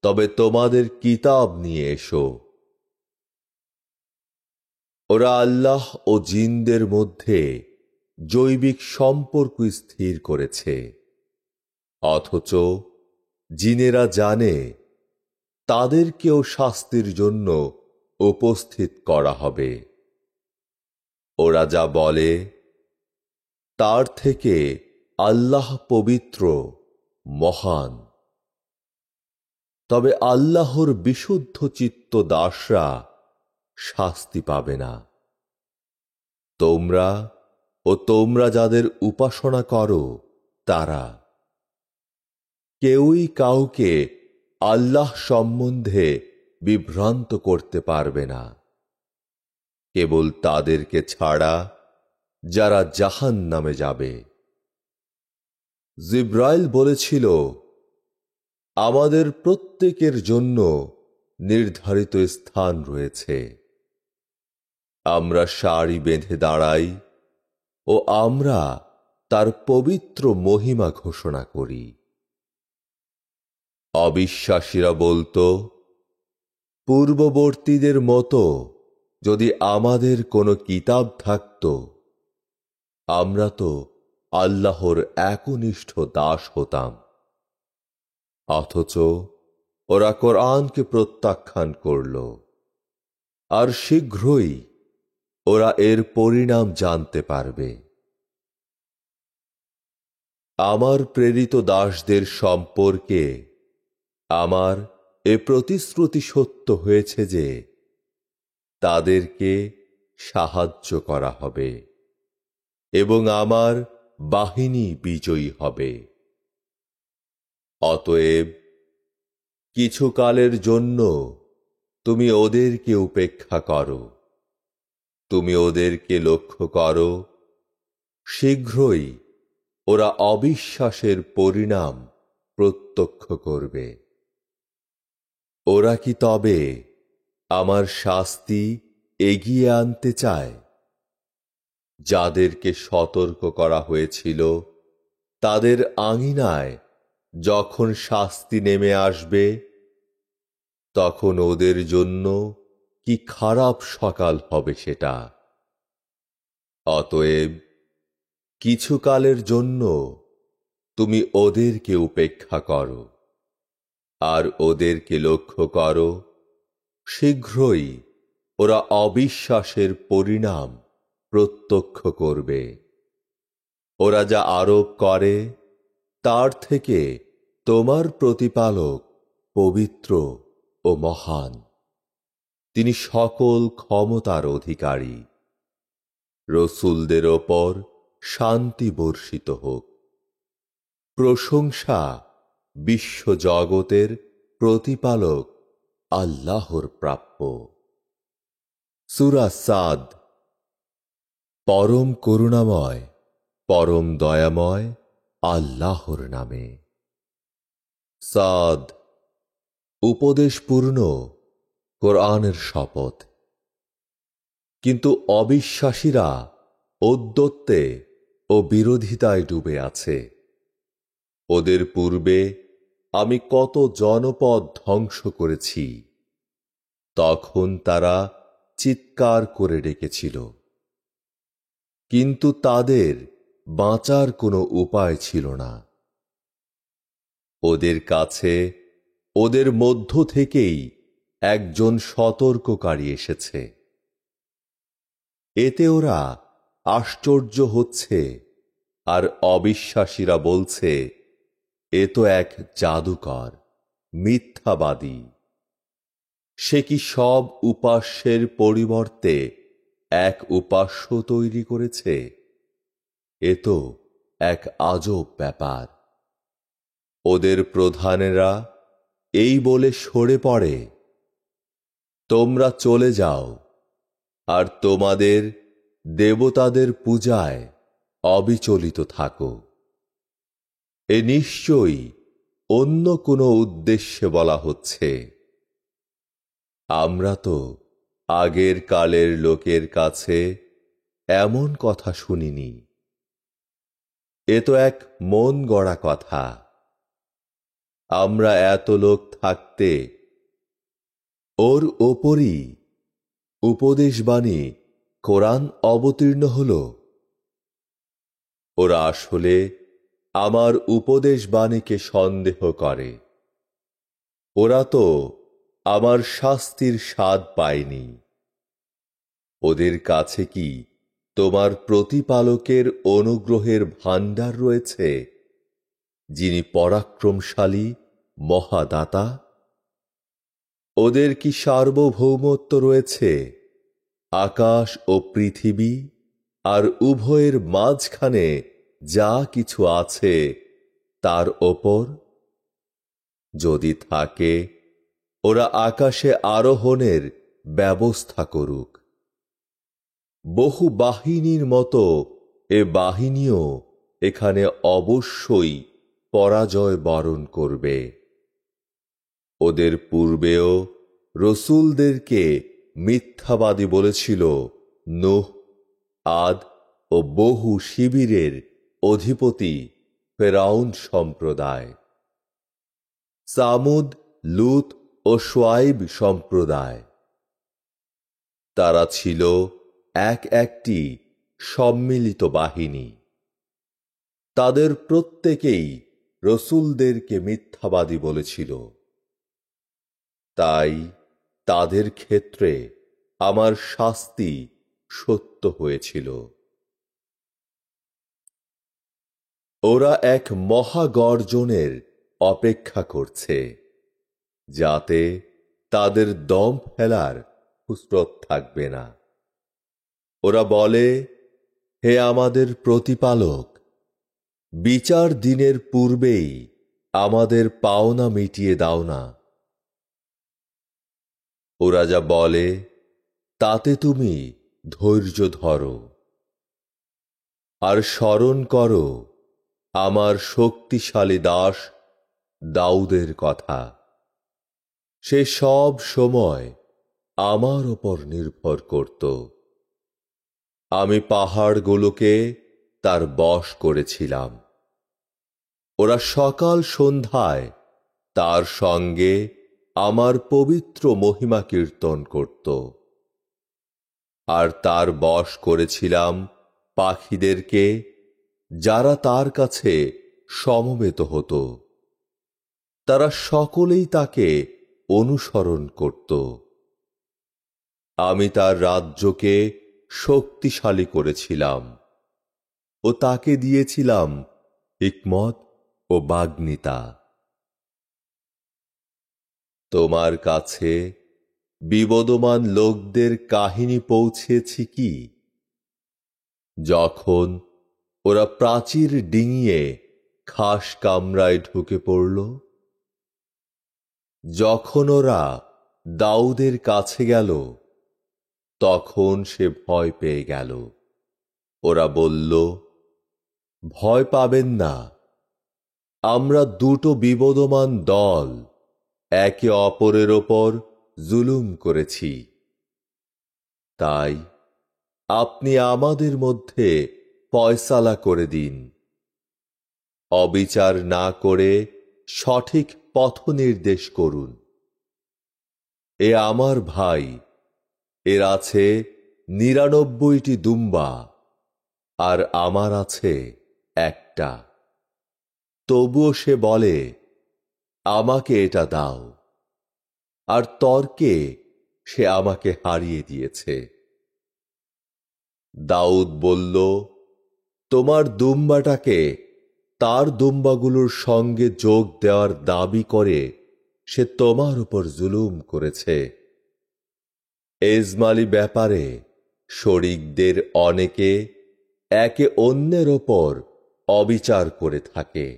তবে তোমাদের কিতাব নিয়ে এসো। ওরা আল্লাহ ও জিনদের মধ্যে জৈবিক সম্পর্ক স্থির করেছে, অথচ জিনেরা জানে তাদেরকেও শাস্তির জন্য উপস্থিত করা হবে। ওরা যা বলে তার থেকে আল্লাহ পবিত্র, মহান। তবে আল্লাহর বিশুদ্ধ চিত্ত দাসরা শাস্তি পাবে না। তোমরা যাদের উপাসনা করো তারা কেউই কাউকে আল্লাহ সম্বন্ধে বিভ্রান্ত করতে পারবে না, কেবল তাদেরকে ছাড়া যারা জাহান্নামে যাবে। জিব্রাইল বলেছিল, আমাদের প্রত্যেকের জন্য নির্ধারিত স্থান রয়েছে। আমরা সারি বেঁধে দাঁড়াই ও আমরা তার পবিত্র মহিমা ঘোষণা করি। অবিশ্বাসীরা বলতো, পূর্ববর্তীদের মতো যদি আমাদের কোনো কিতাব থাকত, আমরা তো আল্লাহর একনিষ্ঠ দাস হতাম। অথচ ওরা কোরআনকে প্রত্যাখ্যান করল, আর শীঘ্রই ওরা এর পরিণাম জানতে পারবে। আমার প্রেরিত দাসদের সম্পর্কে আমার এ প্রতিশ্রুতি সত্য হয়েছে যে তাদেরকে সাহায্য করা হবে এবং আমার বাহিনী বিজয়ী হবে। অতএব কিছুকালের জন্য তুমি ওদেরকে উপেক্ষা করো, তুমি ওদেরকে লক্ষ্য করো, শীঘ্রই ওরা অবিশ্বাসের পরিণাম প্রত্যক্ষ করবে। ওরা কি তবে আমার শাস্তি এগিয়ে আনতে চায়? যাদেরকে সতর্ক করা হয়েছিল তাদের আঙিনায় যখন শাস্তি নেমে আসবে, তখন ওদের জন্য কি খারাপ সকাল হবে সেটা। অতএব কিছুকালের জন্য তুমি ওদেরকে উপেক্ষা করো, আর ওদেরকে লক্ষ্য করো, শীঘ্রই ওরা অবিশ্বাসের পরিণাম প্রত্যক্ষ করবে। ওরা যা আরোপ করে তার থেকে তোমার প্রতিপালক পবিত্র ও মহান, তিনি সকল ক্ষমতার অধিকারী। রসূলদের ওপর শান্তি বর্ষিত হোক। প্রশংসা বিশ্বজগতের প্রতিপালক আল্লাহর প্রাপ্য। সূরা সাদ। পরম করুণাময়, পরম দয়াময় আল্লাহর নামে। সাদ। উপদেশপূর্ণ কোরআনের শপথ। কিন্তু অবিশ্বাসীরা ঔদ্ধত্যে ও বিরোধিতায় ডুবে আছে। ওদের পূর্বে আমি কত জনপদ ধ্বংস করেছি, তখন তারা চিৎকার করে ডেকেছিল, কিন্তু তাদের বাঁচার কোনো উপায় ছিল না। ওদের কাছে ওদের মধ্য থেকেই একজন সতর্ককারী এসেছে। এতে ওরা আশ্চর্য হচ্ছে আর অবিশ্বাসীরা বলছে, এ তো এক জাদুকর, মিথ্যাবাদী। সে কি সব উপাস্যের পরিবর্তে এক উপাস্য তৈরি করেছে? এ তো এক আজব ব্যাপার। ওদের প্রধানেরা এই বলে সরে পড়ে, তোমরা চলে যাও আর তোমাদের দেবতাদের পূজায় অবিচলিত থাকো। এ নিশ্চয়ই অন্য কোনো উদ্দেশ্যে বলা হচ্ছে। আমরা তো আগের কালের লোকের কাছে এমন কথা শুনিনি। এ তো এক মন গড়া কথা। আমরা এত লোক থাকতে ওর ওপরই উপদেশবাণী কোরআন অবতীর্ণ হল। ওরা আসলে আমার উপদেশবাণীকে সন্দেহ করে। ওরা তো আমার শাস্তির স্বাদ পায়নি। ওদের কাছে কি তোমার প্রতিপালকের অনুগ্রহের ভাণ্ডার রয়েছে, যিনি পরাক্রমশালী, মহাদাতা? ওদের কি সার্বভৌমত্ব রয়েছে আকাশ ও পৃথিবী আর উভয়ের মাঝখানে যা কিছু আছে তার ওপর? যদি থাকে, ওরা আকাশে আরোহণের ব্যবস্থা করুক। বহু বাহিনীর মতো এ বাহিনীও এখানে অবশ্যই পরাজয় বরণ করবে। ওদের পূর্বেও রসূলদেরকে মিথ্যাবাদী বলেছিল নূহ, আদ ও বহু শিবিরের অধিপতি ফেরাউন সম্প্রদায়, সামুদ, লূত ও শুআয়ব সম্প্রদায়। তারা ছিল একটি সম্মিলিত বাহিনী। তাদের প্রত্যেকেই রসূলদেরকে মিথ্যাবাদী বলেছিল। তাই তাদের ক্ষেত্রে আমার শাস্তি সত্য হয়েছিল। ওরা এক মহাগর্জনের অপেক্ষা করছে, যাতে তাদের দম ফেলার ফুসরত থাকবে না। ওরা বলে, হে আমাদের প্রতিপালক, বিচার দিনের পূর্বেই আমাদের পাওনা মিটিয়ে দাও না। ওরা যা বলে তাতে তুমি ধৈর্য ধরো আর স্মরণ করো আমার শক্তিশালী দাস দাউদের কথা। সে সব সময় আমার ওপর নির্ভর করত। আমি পাহাড়গুলোকে তার বশ করেছিলাম। ওরা সকাল সন্ধ্যায় তার সঙ্গে আমার পবিত্র মহিমা কীর্তন করত। আর তার বশ করেছিলাম পাখিদেরকে, যারা তার কাছে সমবেত হতো। তারা সকলেই তাকে অনুসরণ করত। আমি তার রাজ্যকে শক্তিশালী করেছিলাম ও তাকে দিয়েছিলাম হিকমত ও বাগ্মিতা। তোমার কাছে বিবদমান লোকদের কাহিনী পৌঁছেছি কি, যখন ওরা প্রাচীর ডিঙিয়ে খাস কামরায় ঢুকে পড়ল? যখন ওরা দাউদের কাছে গেল, তখন সে ভয় পেয়ে গেল। ওরা বলল, ভয় পাবেন না, আমরা দুটো বিবদমান দল একে অপরের ওপর জুলুম করেছি। তাই আপনি আমাদের মধ্যে ফয়সালা করে দিন। অবিচার না করে সঠিক পথ নির্দেশ করুন। এ আমার ভাই, এর আছে ৯৯টি দুম্বা, আর আমার আছে একটা। তবুও সে বলে, আমাকে এটা দাও। আর তর্কে সে আমাকে হারিয়ে দিয়েছে। দাউদ বলল, তোমার দুম্বাটাকে তার দুম্বাগুলোর সঙ্গে যোগ দেওয়ার দাবি করে সে তোমার উপর জুলুম করেছে। এজমালি ব্যাপারে শরিকদের অনেকে একে অন্যের ওপর অবিচার করে থাকে,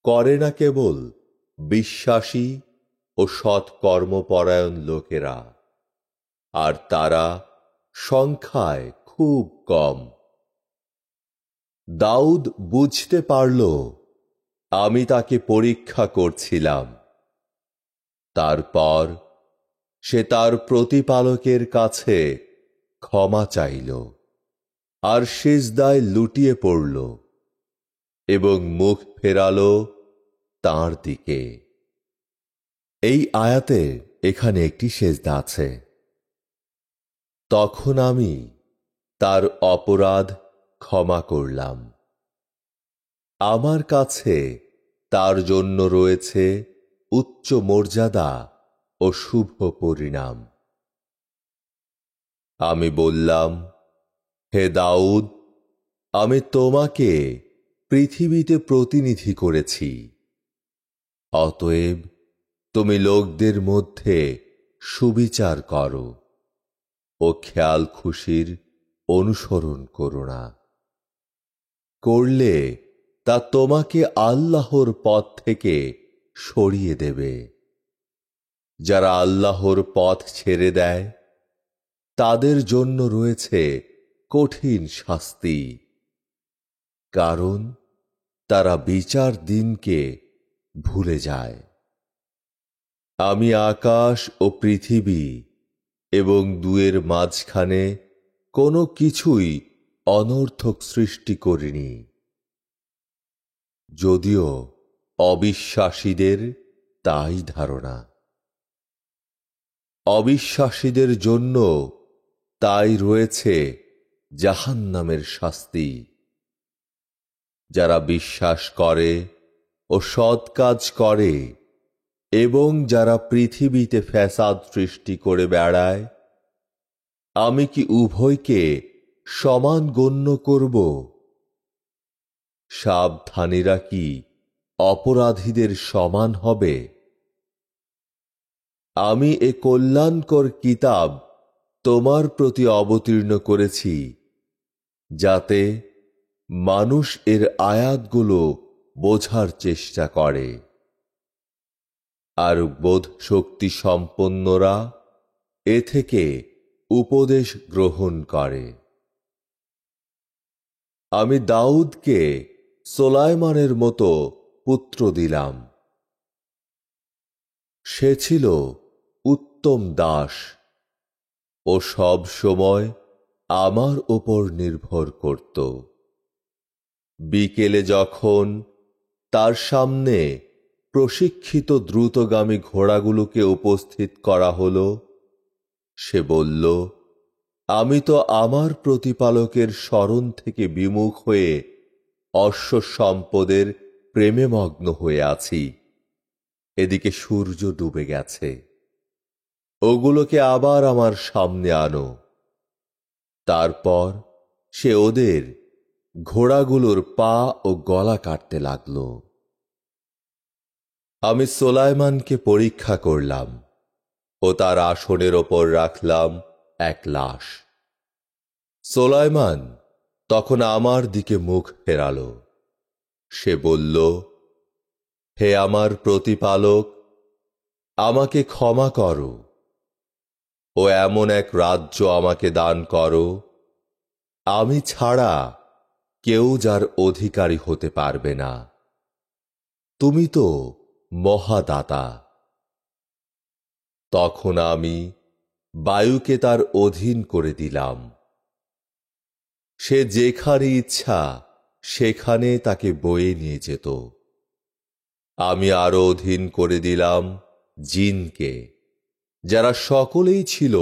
করে না কেবল বিশ্বাসী ও সৎকর্মপরায়ণ লোকেরা, আর তারা সংখ্যায় খুব কম। দাউদ বুঝতে পারল আমি তাকে পরীক্ষা করছিলাম। তারপর সে তার প্রতিপালকের কাছে ক্ষমা চাইল আর সিজদায় লুটিয়ে পড়ল এবং মুখ ফেরালো তাঁর দিকে। এই আয়াতে এখানে একটি সিজদা আছে। তখন আমি তার অপরাধ ক্ষমা করলাম। আমার কাছে তার জন্য রয়েছে উচ্চ মর্যাদা ও শুভ পরিণাম। আমি বললাম, হে দাউদ, আমি তোমাকে পৃথিবীতে প্রতিনিধি করেছি, অতএব তুমি লোকদের মধ্যে সুবিচার করো ও খেয়াল খুশির অনুসরণ করো না। করলে তা তোমাকে আল্লাহর পথ থেকে সরিয়ে দেবে। যারা আল্লাহর পথ ছেড়ে দেয় তাদের জন্য রয়েছে কঠিন শাস্তি, কারণ তারা বিচার দিনকে ভুলে যায়। আমি আকাশ ও পৃথিবী এবং দুয়ের মাঝখানে কোনো কিছুই অনর্থক সৃষ্টি করিনি, যদিও অবিশ্বাসীদের তাই ধারণা। অবিশ্বাসীদের জন্য তাই রয়েছে জাহান্নামের শাস্তি। যারা বিশ্বাস করে ও সৎ কাজ করে এবং যারা পৃথিবীতে ফ্যাসাদ সৃষ্টি করে বেড়ায়, আমি কি উভয়কে সমান গণ্য করব? সাবধানীরা কি অপরাধীদের সমান হবে? আমি এ কল্যাণকর কিতাব তোমার প্রতি অবতীর্ণ করেছি, যাতে মানুষ এর আয়াতগুলো বোঝার চেষ্টা করে, আর বোধ শক্তি সম্পন্নরা এ থেকে উপদেশ গ্রহণ করে। আমি দাউদকে সোলাইমানের মতো পুত্র দিলাম। সে ছিল উত্তম দাস ও সব সময় আমার উপর নির্ভর করত। বিকেলে যখন তার সামনে প্রশিক্ষিত দ্রুতগামী ঘোড়াগুলোকে উপস্থিত করা হলো, সে বলল, আমি তো আমার প্রতিপালকের স্মরণ থেকে বিমুখ হয়ে অশ্ব সম্পদের প্রেমে মগ্ন হয়ে আছি। এদিকে সূর্য ডুবে গেছে, ওগুলোকে আবার আমার সামনে আনো। তারপর সে ওদের ঘোড়াগুলোর পা ও গলা কাটতে লাগল। আমি সোলাইমানকে পরীক্ষা করলাম ও তার আসনের ওপর রাখলাম এক লাশ। সোলাইমান তখন আমার দিকে মুখ ফেরালো। সে বলল, হে আমার প্রতিপালক, আমাকে ক্ষমা করো ও এমন এক রাজ্য আমাকে দান করো আমি ছাড়া কেউ যার অধিকারী হতে পারবে না। তুমি তো মহাদাতা। তখন আমি বায়ুকে তার অধীন করে দিলাম। সে যেখানে ইচ্ছা সেখানে তাকে বয়ে নিয়ে যেত। আমি আরো অধীন করে দিলাম জিনকে, যারা সকলেই ছিল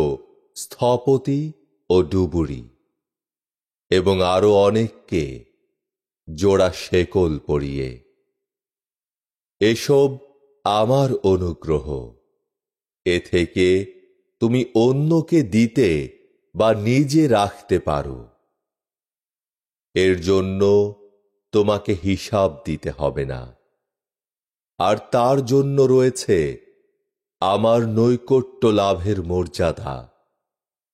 স্থপতি ও ডুবুরি, এবং আরো অনেককে জোড়া শেকল পরিয়ে। এসব আমার অনুগ্রহ। এ থেকে তুমি অন্যকে দিতে বা নিজে রাখতে পারো। এর জন্য তোমাকে হিসাব দিতে হবে না, আর তার জন্য রয়েছে আমার নৈকট্য লাভের মর্যাদা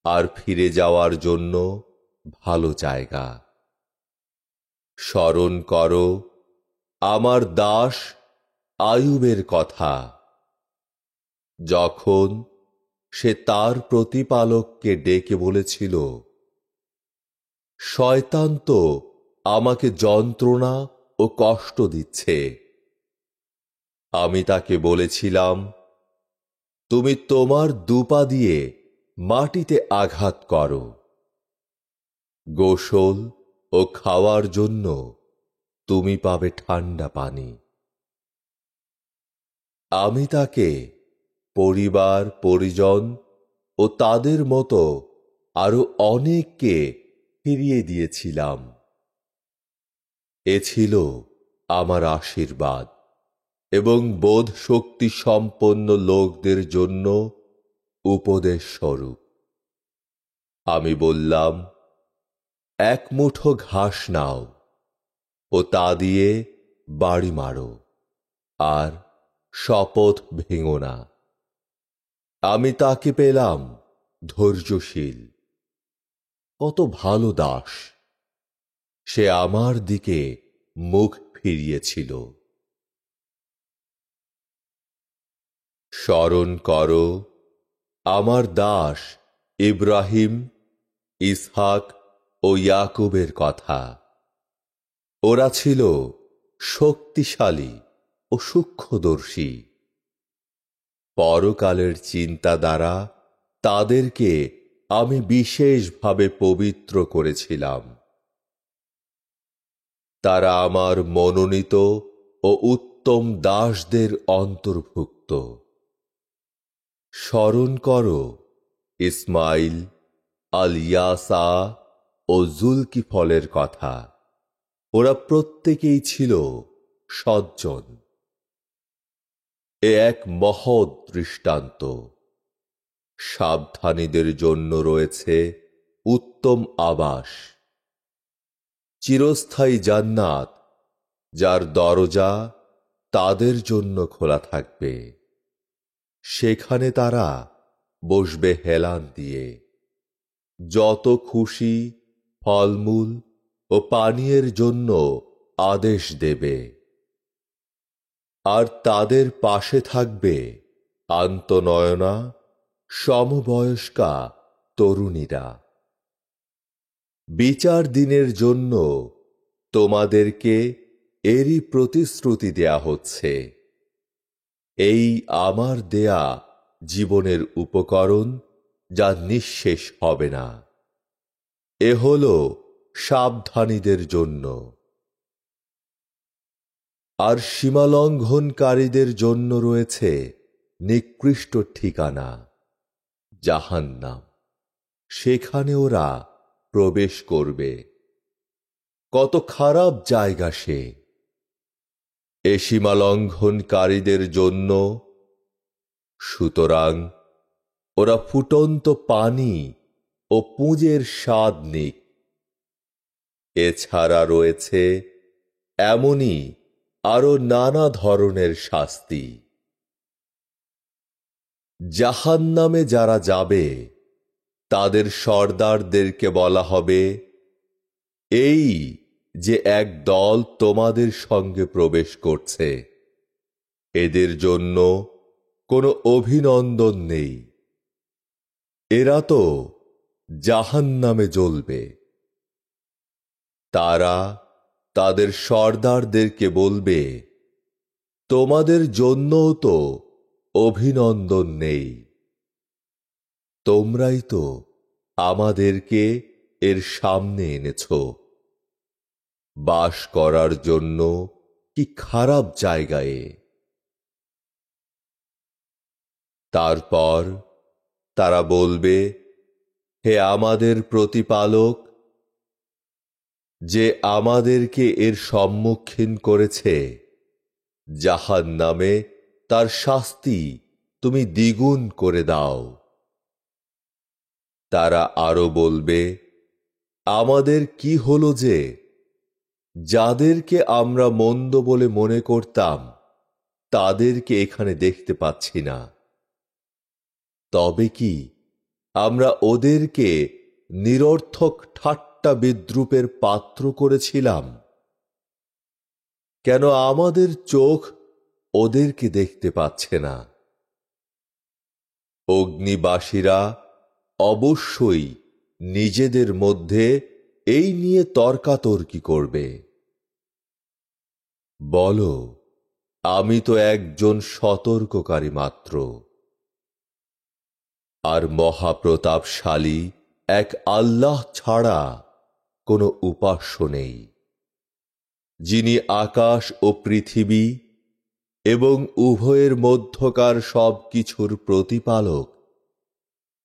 আর ফিরে যাওয়ার জন্য ভালো জায়গা। স্মরণ করো আমার দাস আয়ুবের কথা, যখন সে তার প্রতিপালককে ডেকে বলেছিল, শয়তান তো আমাকে যন্ত্রণা ও কষ্ট দিচ্ছে। আমি তাকে বলেছিলাম, তুমি তোমার দুপা দিয়ে মাটিতে আঘাত করো। গোসল ও খাওয়ার জন্য তুমি পাবে ঠান্ডা পানি। আমি তাকে পরিবার পরিজন ও তাদের মতো আরো অনেককে ফিরিয়ে দিয়েছিলাম। এ ছিল আমার আশীর্বাদ এবং বোধ শক্তি সম্পন্ন লোকদের জন্য উপদেশ স্বরূপ। আমি বললাম, এক মুঠো ঘাস নাও ও তা দিয়ে বাড়ি মারো, আর শপথ ভেঙো না। আমি তাকে পেলাম ধৈর্যশীল। কত ভালো দাস! সে আমার দিকে মুখ ফিরিয়েছিল। স্মরণ করো আমার দাস ইব্রাহিম, ইসহাক ও ইয়াকুবের কথা। ওরা ছিল শক্তিশালী ও সূক্ষ্মদর্শী। পরকালের চিন্তা দ্বারা তাদেরকে আমি বিশেষভাবে পবিত্র করেছিলাম। তারা আমার মনোনীত ও উত্তম দাসদের অন্তর্ভুক্ত। স্মরণ করো ইসমাইল, আল-ইয়াসা ও জুলকিফলের কথা। ওরা প্রত্যেকেই ছিল সজ্জন। এ এক মহৎ দৃষ্টান্ত। সাবধানীদের জন্য রয়েছে উত্তম আবাস, চিরস্থায়ী জান্নাত, যার দরজা তাদের জন্য খোলা থাকবে। সেখানে তারা বসবে হেলান দিয়ে। যত খুশি ফলমূল ও পানীয়ের জন্য আদেশ দেবে, আর তাদের পাশে থাকবে আন্তনয়না সমবয়স্কা তরুণীরা। বিচার দিনের জন্য তোমাদেরকে এরই প্রতিশ্রুতি দেয়া হচ্ছে। এই আমার দেয়া জীবনের উপকরণ, যা নিঃশেষ হবে না। এ হল সাবধানীদের জন্য। আর সীমালঙ্ঘনকারীদের জন্য রয়েছে নিকৃষ্ট ঠিকানা, জাহান্নাম। সেখানে ওরা প্রবেশ করবে। কত খারাপ জায়গা সে! এ সীমালঙ্ঘনকারীদের জন্য। সুতরাং ওরা ফুটন্ত পানি ও পুঁজের স্বাদ নিক। এছাড়া রয়েছে এমনই আরো নানা ধরনের শাস্তি। জাহান্নামে যারা যাবে, তাদের সর্দারদেরকে বলা হবে, এই যে এক দল তোমাদের সঙ্গে প্রবেশ করছে, এদের জন্য কোনো অভিনন্দন নেই। এরা তো জাহান্নামে জ্বলবে। তারা তাদের সর্দারদেরকে বলবে, তোমাদের জন্যও তো অভিনন্দন নেই। তোমরাই তো আমাদেরকে এর সামনে এনেছ। বাস করার জন্য কি খারাপ জায়গায়! তারপর তারা বলবে, হে আমাদের প্রতিপালক, যে আমাদেরকে এর সম্মুখীন করেছে, জাহান্নামে তার শাস্তি তুমি দ্বিগুণ করে দাও। তারা আরো বলবে, আমাদের কি হলো যে যাদেরকে আমরা মন্দ বলে মনে করতাম তাদেরকে এখানে দেখতে পাচ্ছি না। তবে কি আমরা ওদেরকে নিরর্থক ঠাট্টা বিদ্রূপের পাত্র করেছিলাম? কেন আমাদের চোখ ওদেরকে দেখতে পাচ্ছে না? অগ্নিবাসীরা অবশ্যই নিজেদের মধ্যে এই নিয়ে তর্কাতর্কি করবে। বলো, আমি তো একজন সতর্ককারী মাত্র। আর মহাপ্রতাপশালী এক আল্লাহ ছাড়া কোনো উপাস্য নেই, যিনি আকাশ ও পৃথিবী এবং উভয়ের মধ্যকার সব কিছুর প্রতিপালক,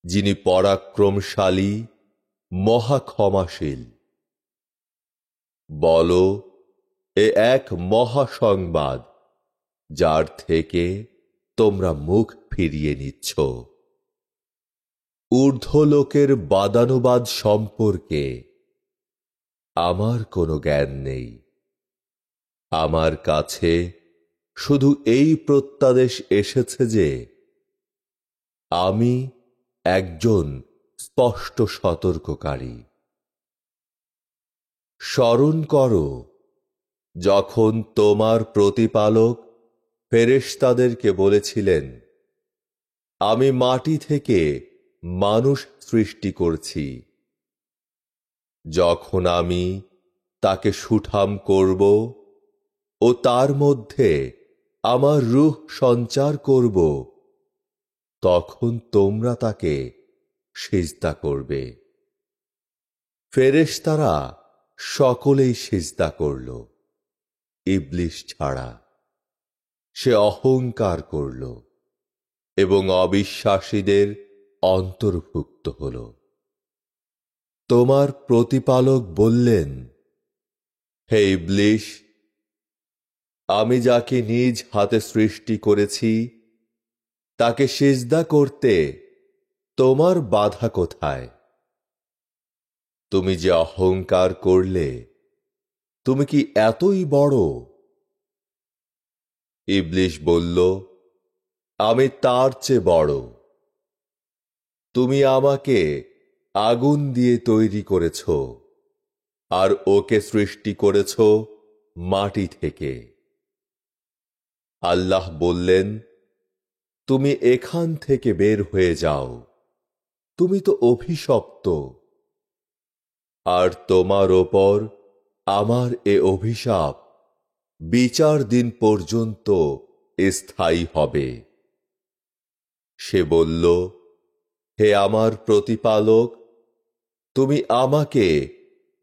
যিনি পরাক্রমশালী, মহাক্ষমাশীল। বলো, এ এক মহাসংবাদ যার থেকে তোমরা মুখ ফিরিয়ে নিচ্ছ। ঊর্ধ্বলোকের বাদানুবাদ সম্পর্কে আমার কোনো জ্ঞান নেই। আমার কাছে শুধু এই প্রত্যাদেশ এসেছে যে আমি একজন স্পষ্ট সতর্ককারী। স্মরণ করো, যখন তোমার প্রতিপালক ফেরেশতাদেরকে বলেছিলেন, আমি মাটি থেকে মানুষ সৃষ্টি করছি। যখন আমি তাকে সুঠাম করব ও তার মধ্যে আমার রূহ সঞ্চার করব, তখন তোমরা তাকে সিজদা করবে। ফেরেশতারা সকলেই সিজদা করল, ইবলিস ছাড়া। সে অহংকার করল এবং অবিশ্বাসীদের অন্তর্ভুক্ত হল। তোমার প্রতিপালক বললেন, হে ইবলিস, আমি যাকে নিজ হাতে সৃষ্টি করেছি তাকে সিজদা করতে তোমার বাধা কোথায়? তুমি যে অহংকার করলে, তুমি কি এতই বড়? ইবলিস বলল, আমি তার চেয়ে বড়। তুমি আমাকে আগুন দিয়ে তৈরি করেছ, আর ওকে সৃষ্টি করেছ মাটি থেকে। আল্লাহ বললেন, তুমি এখান থেকে বের হয়ে যাও, তুমি তো অভিশপ্ত। আর তোমার ওপর আমার এ অভিশাপ বিচার দিন পর্যন্ত স্থায়ী হবে। সে বলল, হে আমার প্রতিপালক, তুমি আমাকে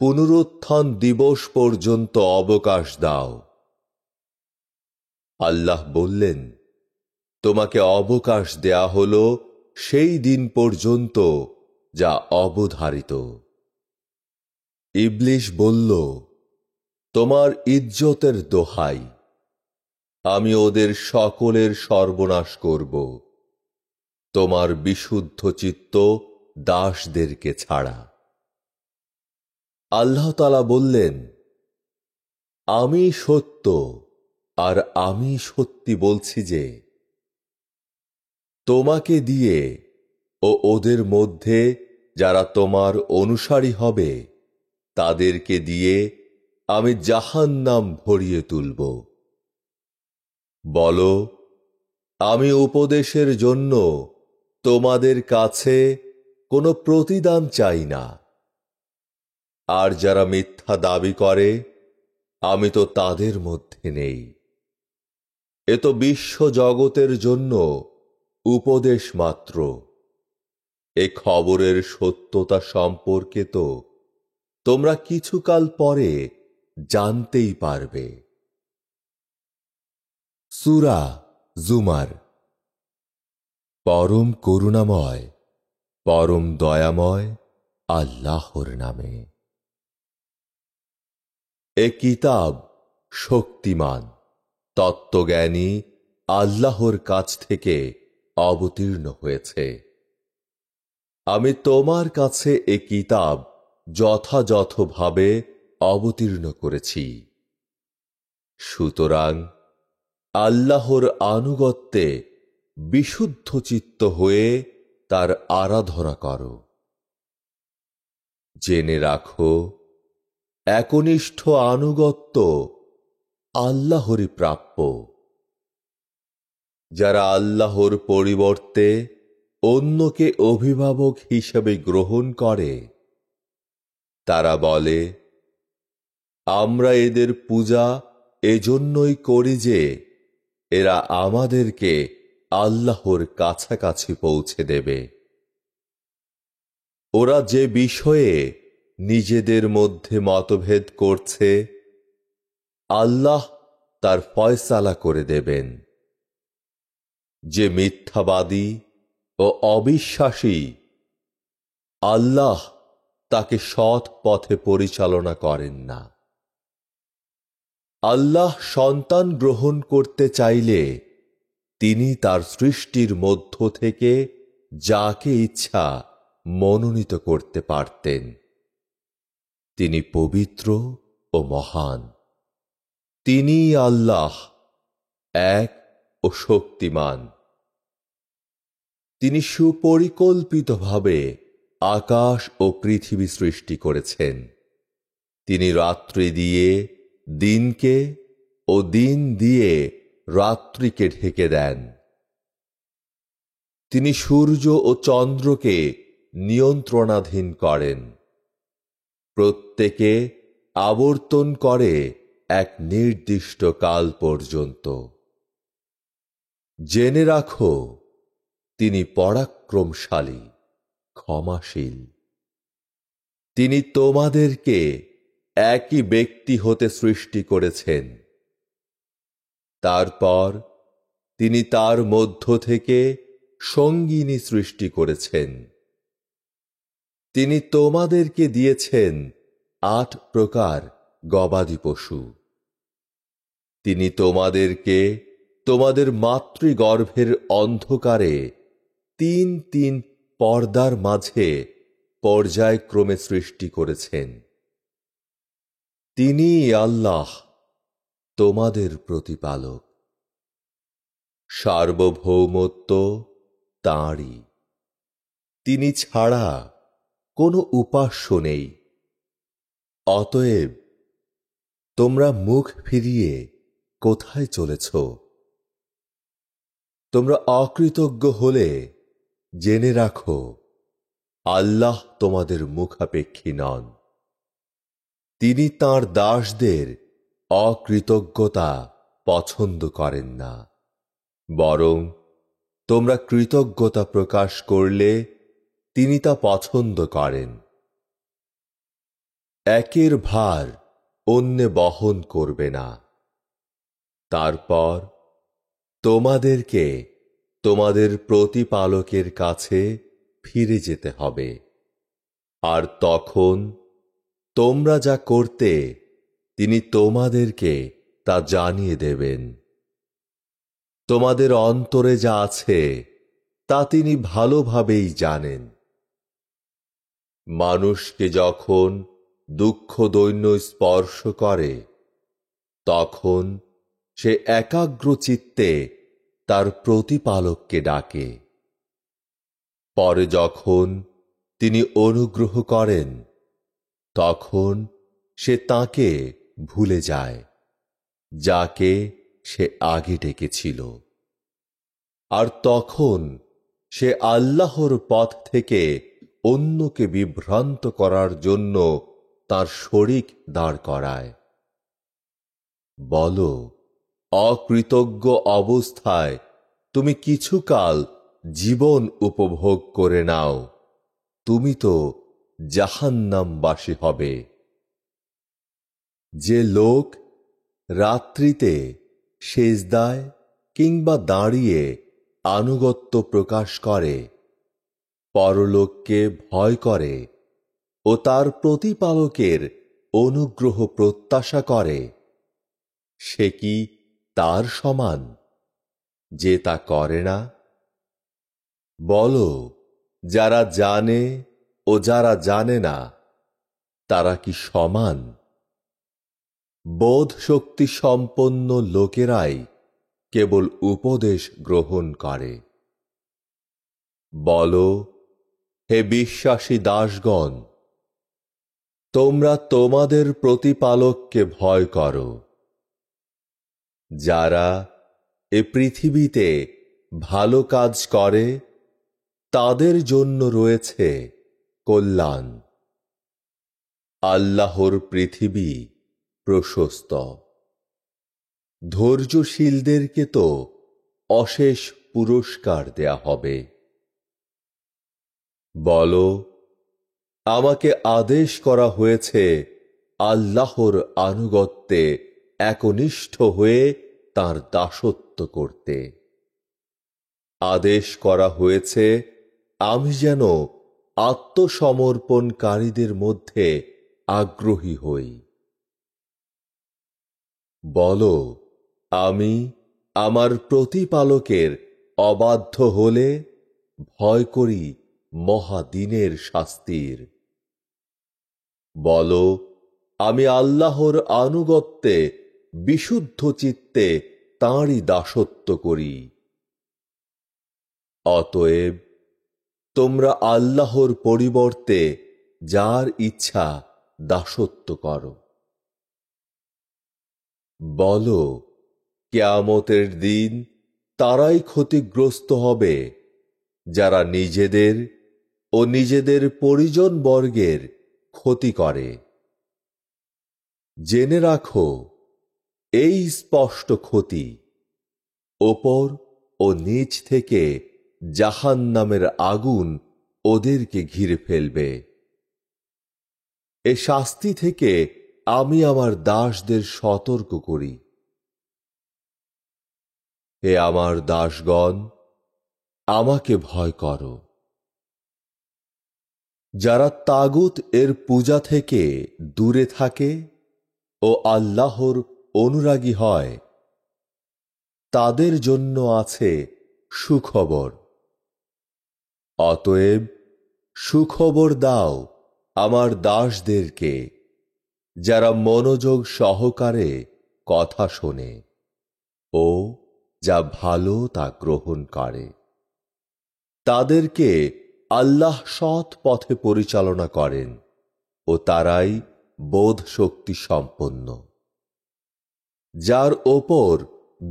পুনরুত্থান দিবস পর্যন্ত অবকাশ দাও। আল্লাহ বললেন, তোমাকে অবকাশ দেয়া হল সেই দিন পর্যন্ত যা অবধারিত। ইবলিস বলল, তোমার ইজ্জতের দোহাই, আমি ওদের সকলের সর্বনাশ করব, তোমার বিশুদ্ধ চিত্ত দাসদেরকে ছাড়া। আল্লাহ তাআলা বললেন, আমি সত্য, আর আমি সত্যি বলছি যে তোমাকে দিয়ে ও ওদের মধ্যে যারা তোমার অনুসারী হবে তাদেরকে দিয়ে আমি জাহান্নাম ভরিয়ে তুলব। বলো, আমি উপদেশের জন্য তোমাদের কাছে কোনো প্রতিদান চাই না। আর যারা মিথ্যা দাবি করে, আমি তো তাদের মধ্যে নেই। এ তো বিশ্ব জগতের জন্য উপদেশ মাত্র। এ খবরের সত্যতা সম্পর্কে তো তোমরা কিছুকাল পরে জানতেই পারবে। সূরা জুমার। পরম করুণাময়, পরম দয়াময় আল্লাহর নামে। এ কিতাব শক্তিমান, তত্ত্বজ্ঞানী আল্লাহর কাছ থেকে অবতীর্ণ হয়েছে। আমি তোমার কাছে এ কিতাব যথাযথভাবে অবতীর্ণ করেছি। সুতরাং আল্লাহর আনুগত্যে বিশুদ্ধ চিত্ত হয়ে তার আরাধনা করো। জেনে রাখো, একনিষ্ঠ আনুগত্য আল্লাহরই প্রাপ্য। যারা আল্লাহর পরিবর্তে অন্যকে অভিভাবক হিসেবে গ্রহণ করে, তারা বলে, আমরা এদের পূজা এজন্যই করি যে এরা আমাদেরকে আল্লাহর কাছাকাছি পৌঁছে দেবে। ওরা যে বিষয়ে নিজেদের মধ্যে মতভেদ করছে, আল্লাহ তার ফয়সালা করে দেবেন। যে মিথ্যাবাদী ও অবিশ্বাসী, আল্লাহ তাকে সৎ পথে পরিচালনা করেন না। আল্লাহ সন্তান গ্রহণ করতে চাইলে তিনি তার সৃষ্টির মধ্য থেকে যাকে ইচ্ছা মনোনীত করতে পারতেন। তিনি পবিত্র ও মহান। তিনি আল্লাহ, এক ও শক্তিমান। তিনি সুপরিকল্পিতভাবে আকাশ ও পৃথিবী সৃষ্টি করেছেন। তিনি রাত্রি দিয়ে দিনকে ও দিন দিয়ে রাত্রিকে ঢেকে দেন। তিনি সূর্য ও চন্দ্রকে নিয়ন্ত্রণাধীন করেন। প্রত্যেকে আবর্তন করে এক নির্দিষ্ট কাল পর্যন্ত। জেনে রাখো, তিনি পরাক্রমশালী, ক্ষমাশীল। তিনি তোমাদেরকে একই ব্যক্তি হতে সৃষ্টি করেছেন। তারপর তিনি তার মধ্য থেকে সঙ্গিনী সৃষ্টি করেছেন। তিনি তোমাদেরকে দিয়েছেন 8 প্রকার গবাদি পশু। তিনি তোমাদেরকে তোমাদের মাতৃগর্ভের অন্ধকারে 3 পর্দার মাঝে পর্যায়ক্রমে সৃষ্টি করেছেন। তিনি আল্লাহ, তোমাদের প্রতিপালক। সার্বভৌমত্ব তাঁরই। তিনি ছাড়া কোনো উপাস্য নেই। অতএব তোমরা মুখ ফিরিয়ে কোথায় চলেছ? তোমরা অকৃতজ্ঞ হলে জেনে রাখো, আল্লাহ তোমাদের মুখাপেক্ষী নন। তিনি তাঁর দাসদের অকৃতজ্ঞতা পছন্দ করেন না, বরং তোমরা কৃতজ্ঞতা প্রকাশ করলে তিনি তা পছন্দ করেন। একের ভার অন্যে বহন করবে না। তারপর তোমাদেরকে তোমাদের প্রতিপালকের কাছে ফিরে যেতে হবে, আর তখন তোমরা যা করতে তিনি তোমাদেরকে তা জানিয়ে দেবেন। তোমাদের অন্তরে যা আছে তা তিনি ভালোভাবেই জানেন। মানুষকে যখন দুঃখ দৈন্য স্পর্শ করে, তখন সে একাগ্র চিত্তে তার প্রতিপালককে ডাকে। পরে যখন তিনি অনুগ্রহ করেন, তখন সে তাকে ভুলে যায়, যাকে সে আগে ডেকেছিল। আর তখন সে আল্লাহর পথ থেকে অন্যকে বিভ্রান্ত করার জন্য তার শরীক দাঁড় করায়। বলো, অকৃতজ্ঞ অবস্থায় তুমি কিছুকাল জীবন উপভোগ করে নাও, তুমি তো জাহান্নামবাসী হবে। যে লোক রাত্রিতে সেজদায় কিংবা দাঁড়িয়ে আনুগত্য প্রকাশ করে, পরলোককে ভয় করে ও তার প্রতিপালকের অনুগ্রহ প্রত্যাশা করে, সে কি তার সমান যে তা করে না? বলো, যারা জানে ও যারা জানে না, তারা কি সমান? বোধ শক্তি সম্পন্ন লোকেরাই কেবল উপদেশ গ্রহণ করে। বলো, হে বিশ্বাসী দাসগণ, তোমরা তোমাদের প্রতিপালককে ভয় করো। যারা এ পৃথিবীতে ভালো কাজ করে তাদের জন্য রয়েছে কল্যাণ। আল্লাহর পৃথিবী প্রশস্ত। ধৈর্যশীলদেরকে তো অশেষ পুরস্কার দেয়া হবে। বলো, আমাকে আদেশ করা হয়েছে আল্লাহর আনুগত্যে একনিষ্ঠ হয়ে তাঁর দাসত্ব করতে। আদেশ করা হয়েছে আমি যেন আত্মসমর্পণকারীদের মধ্যে আগ্রহী হই। বলো, আমি আমার প্রতিপালকের অবাধ্য হলে ভয় করি মহাদিনের শাস্তির। বলো, আমি আল্লাহর আনুগত্যে বিশুদ্ধ চিত্তে তাঁরই দাসত্ব করি। অতএব তোমরা আল্লাহর পরিবর্তে যার ইচ্ছা দাসত্ব করো। বলো, কিয়ামতের দিন তারাই ক্ষতিগ্রস্ত হবে যারা নিজেদের ও নিজেদের পরিজনবর্গের ক্ষতি করে। জেনে রাখো, এই স্পষ্ট ক্ষতি ওপর ও নিচ থেকে জাহান্নামের আগুন ওদেরকে ঘিরে ফেলবে। এ শাস্তি থেকে আমি আমার দাসদের সতর্ক করি। হে আমার দাসগণ, আমাকে ভয় করো। যারা তাগুত এর পূজা থেকে দূরে থাকে ও আল্লাহর অনুরাগী হয় তাদের জন্য আছে সুখবর। অতএব সুখবর দাও আমার দাসদেরকে, যারা মনোযোগ সহকারে কথা শোনে ও যা ভালো তা গ্রহণ করে। তাদেরকে আল্লাহ সৎ পথে পরিচালনা করেন ও তারাই বোধ শক্তি সম্পন্ন। যার ওপর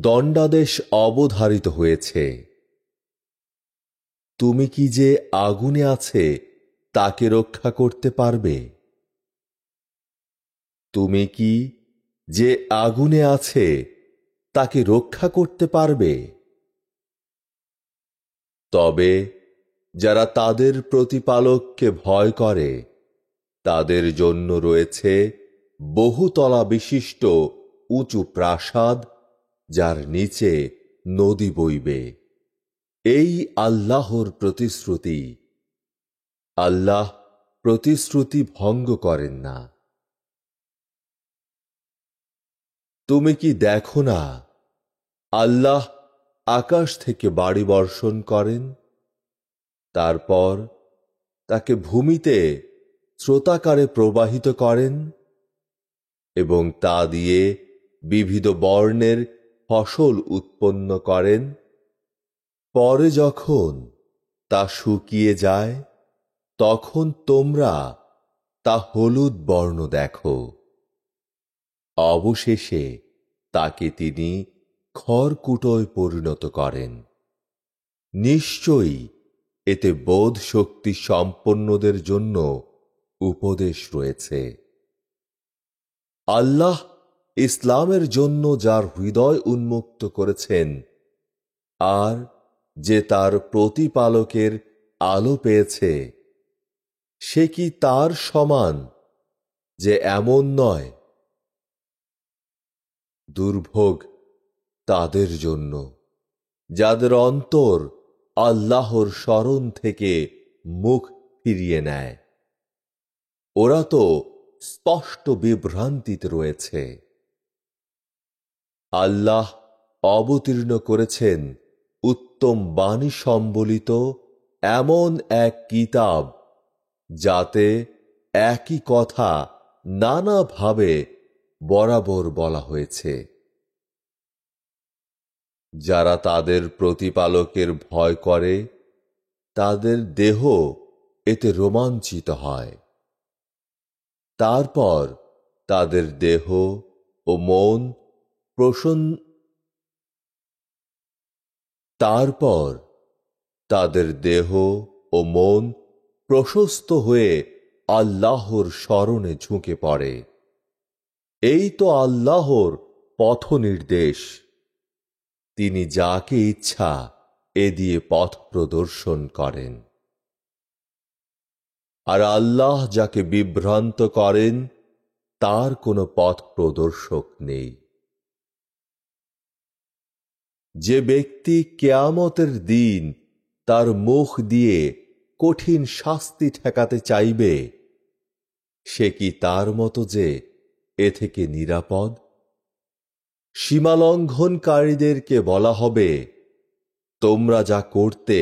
দণ্ডাদেশ অবধারিত হয়েছে, তুমি কি যে আগুনে আছে তাকে রক্ষা করতে পারবে? তুমি কি যে আগুনে আছে তাকে রক্ষা করতে পারবে? তবে যারা তাদের প্রতিপালককে ভয় করে তাদের জন্য রয়েছে বহুতলা বিশিষ্ট উঁচু প্রাসাদ, যার নিচে নদী বইবে। এই আল্লাহর প্রতিশ্রুতি। আল্লাহ প্রতিশ্রুতি ভঙ্গ করেন না। তুমি কি দেখো না, আল্লাহ আকাশ থেকে বাড়ি বর্ষণ করেন, তারপর তাকে ভূমিতে স্রোতাকারে প্রবাহিত করেন এবং তা দিয়ে বিবিধ বর্ণের ফসল উৎপন্ন করেন। পরে যখন তা শুকিয়ে যায় তখন তোমরা তা হলুদ বর্ণ দেখো। অবশেষে তাকে তিনি খড়কুটোয় পরিণত করেন। নিশ্চয়ই এতে বোধ শক্তি সম্পন্নদের জন্য উপদেশ রয়েছে। আল্লাহ ইসলামের জন্য যার হৃদয় উন্মুক্ত করেছেন আর যে তার প্রতিপালকের আলো পেয়েছে, সে কি তার সমান যে এমন নয়? দুর্ভোগ তাদের জন্য যাদের অন্তর আল্লাহর স্মরণ থেকে মুখ ফিরিয়ে নেয়। ওরা তো স্পষ্ট বিভ্রান্তিতে রয়েছে। আল্লাহ অবতীর্ণ করেছেন উত্তম বাণী সম্বলিত এমন এক কিতাব, যাতে একই কথা নানাভাবে বরাবর বলা হয়েছে। যারা তাদের প্রতিপালকের ভয় করে তাদের দেহ এতে রোমাঞ্চিত হয়। তারপর তাদের দেহ ও মন প্রশস্ত হয়ে আল্লাহর শরণে ঝুঁকে পড়ে। এই তো আল্লাহর পথ নির্দেশ। তিনি যাকে ইচ্ছা এ দিয়ে পথ প্রদর্শন করেন, আর আল্লাহ যাকে বিভ্রান্ত করেন তার কোনো পথ প্রদর্শক নেই। যে ব্যক্তি কিয়ামতের দিন তার মুখ দিয়ে কঠিন শাস্তি ঠেকাতে চাইবে, সে কি তার মতো যে এ থেকে নিরাপদ? সীমালঙ্ঘনকারীদেরকে বলা হবে, তোমরা যা করতে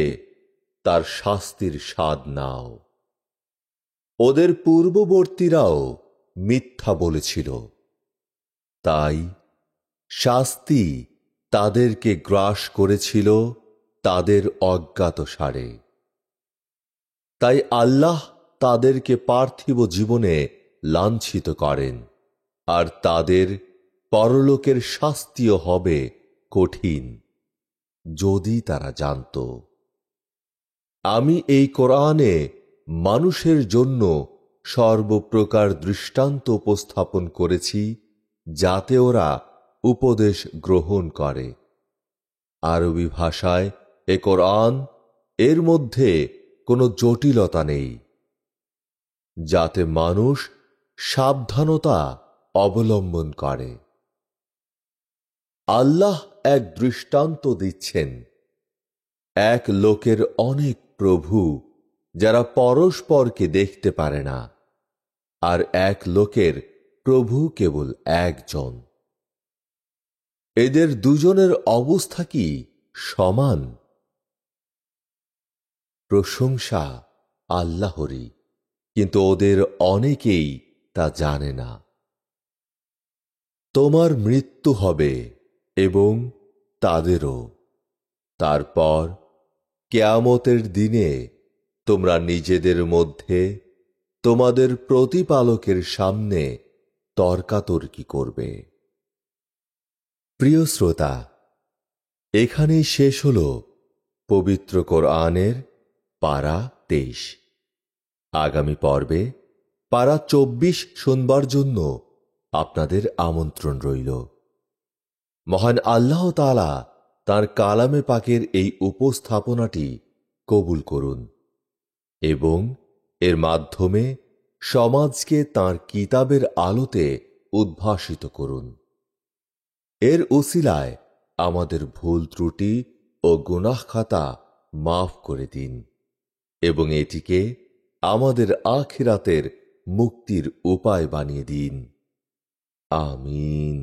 তার শাস্তির স্বাদ নাও। ওদের পূর্ববর্তীরাও মিথ্যা বলেছিল, তাই শাস্তি তাদেরকে গ্রাস করেছিল তাদের অজ্ঞাতসারে। তাই আল্লাহ তাদেরকে পার্থিব জীবনে লাঞ্ছিত করেন, আর তাদের পরলোকের শাস্তিও হবে কঠিন, যদি তারা জানত। আমি এই কোরআনে মানুষের জন্য সর্বপ্রকার দৃষ্টান্ত উপস্থাপন করেছি, যাতে ওরা উপদেশ গ্রহণ করে। আরবি ভাষায় এ কোরআন, এর মধ্যে কোনো জটিলতা নেই, যাতে মানুষ সাবধানতা অবলম্বন করে। আল্লাহ এক দৃষ্টান্ত দিচ্ছেন। এক লোকের অনেক প্রভু, যারা পরস্পরকে দেখতে পারে না, আর এক লোকের প্রভু কেবল একজন। এদের দুজনের অবস্থা কি সমান? প্রশংসা আল্লাহরই, কিন্তু ওদের অনেকেই তা জানে না। তোমার মৃত্যু হবে এবং তাদেরও। তারপর কিয়ামতের দিনে তোমরা নিজেদের মধ্যে তোমাদের প্রতিপালকের সামনে তর্কাতর্কি করবে। প্রিয় শ্রোতা, এখানেই শেষ হল পবিত্র কোরআনের পারা 23। আগামী পর্বে পারা 24 শুনবার জন্য আপনাদের আমন্ত্রণ রইল। মহান আল্লাহ তাআলা তাঁর কালামে পাকের এই উপস্থাপনাটি কবুল করুন এবং এর মাধ্যমে সমাজকে তাঁর কিতাবের আলোতে উদ্ভাসিত করুন। এর উসিলায় আমাদের ভুল ত্রুটি ও গুনাহ খাতা মাফ করে দিন এবং এটিকে আমাদের আখিরাতের মুক্তির উপায় বানিয়ে দিন। আমিন।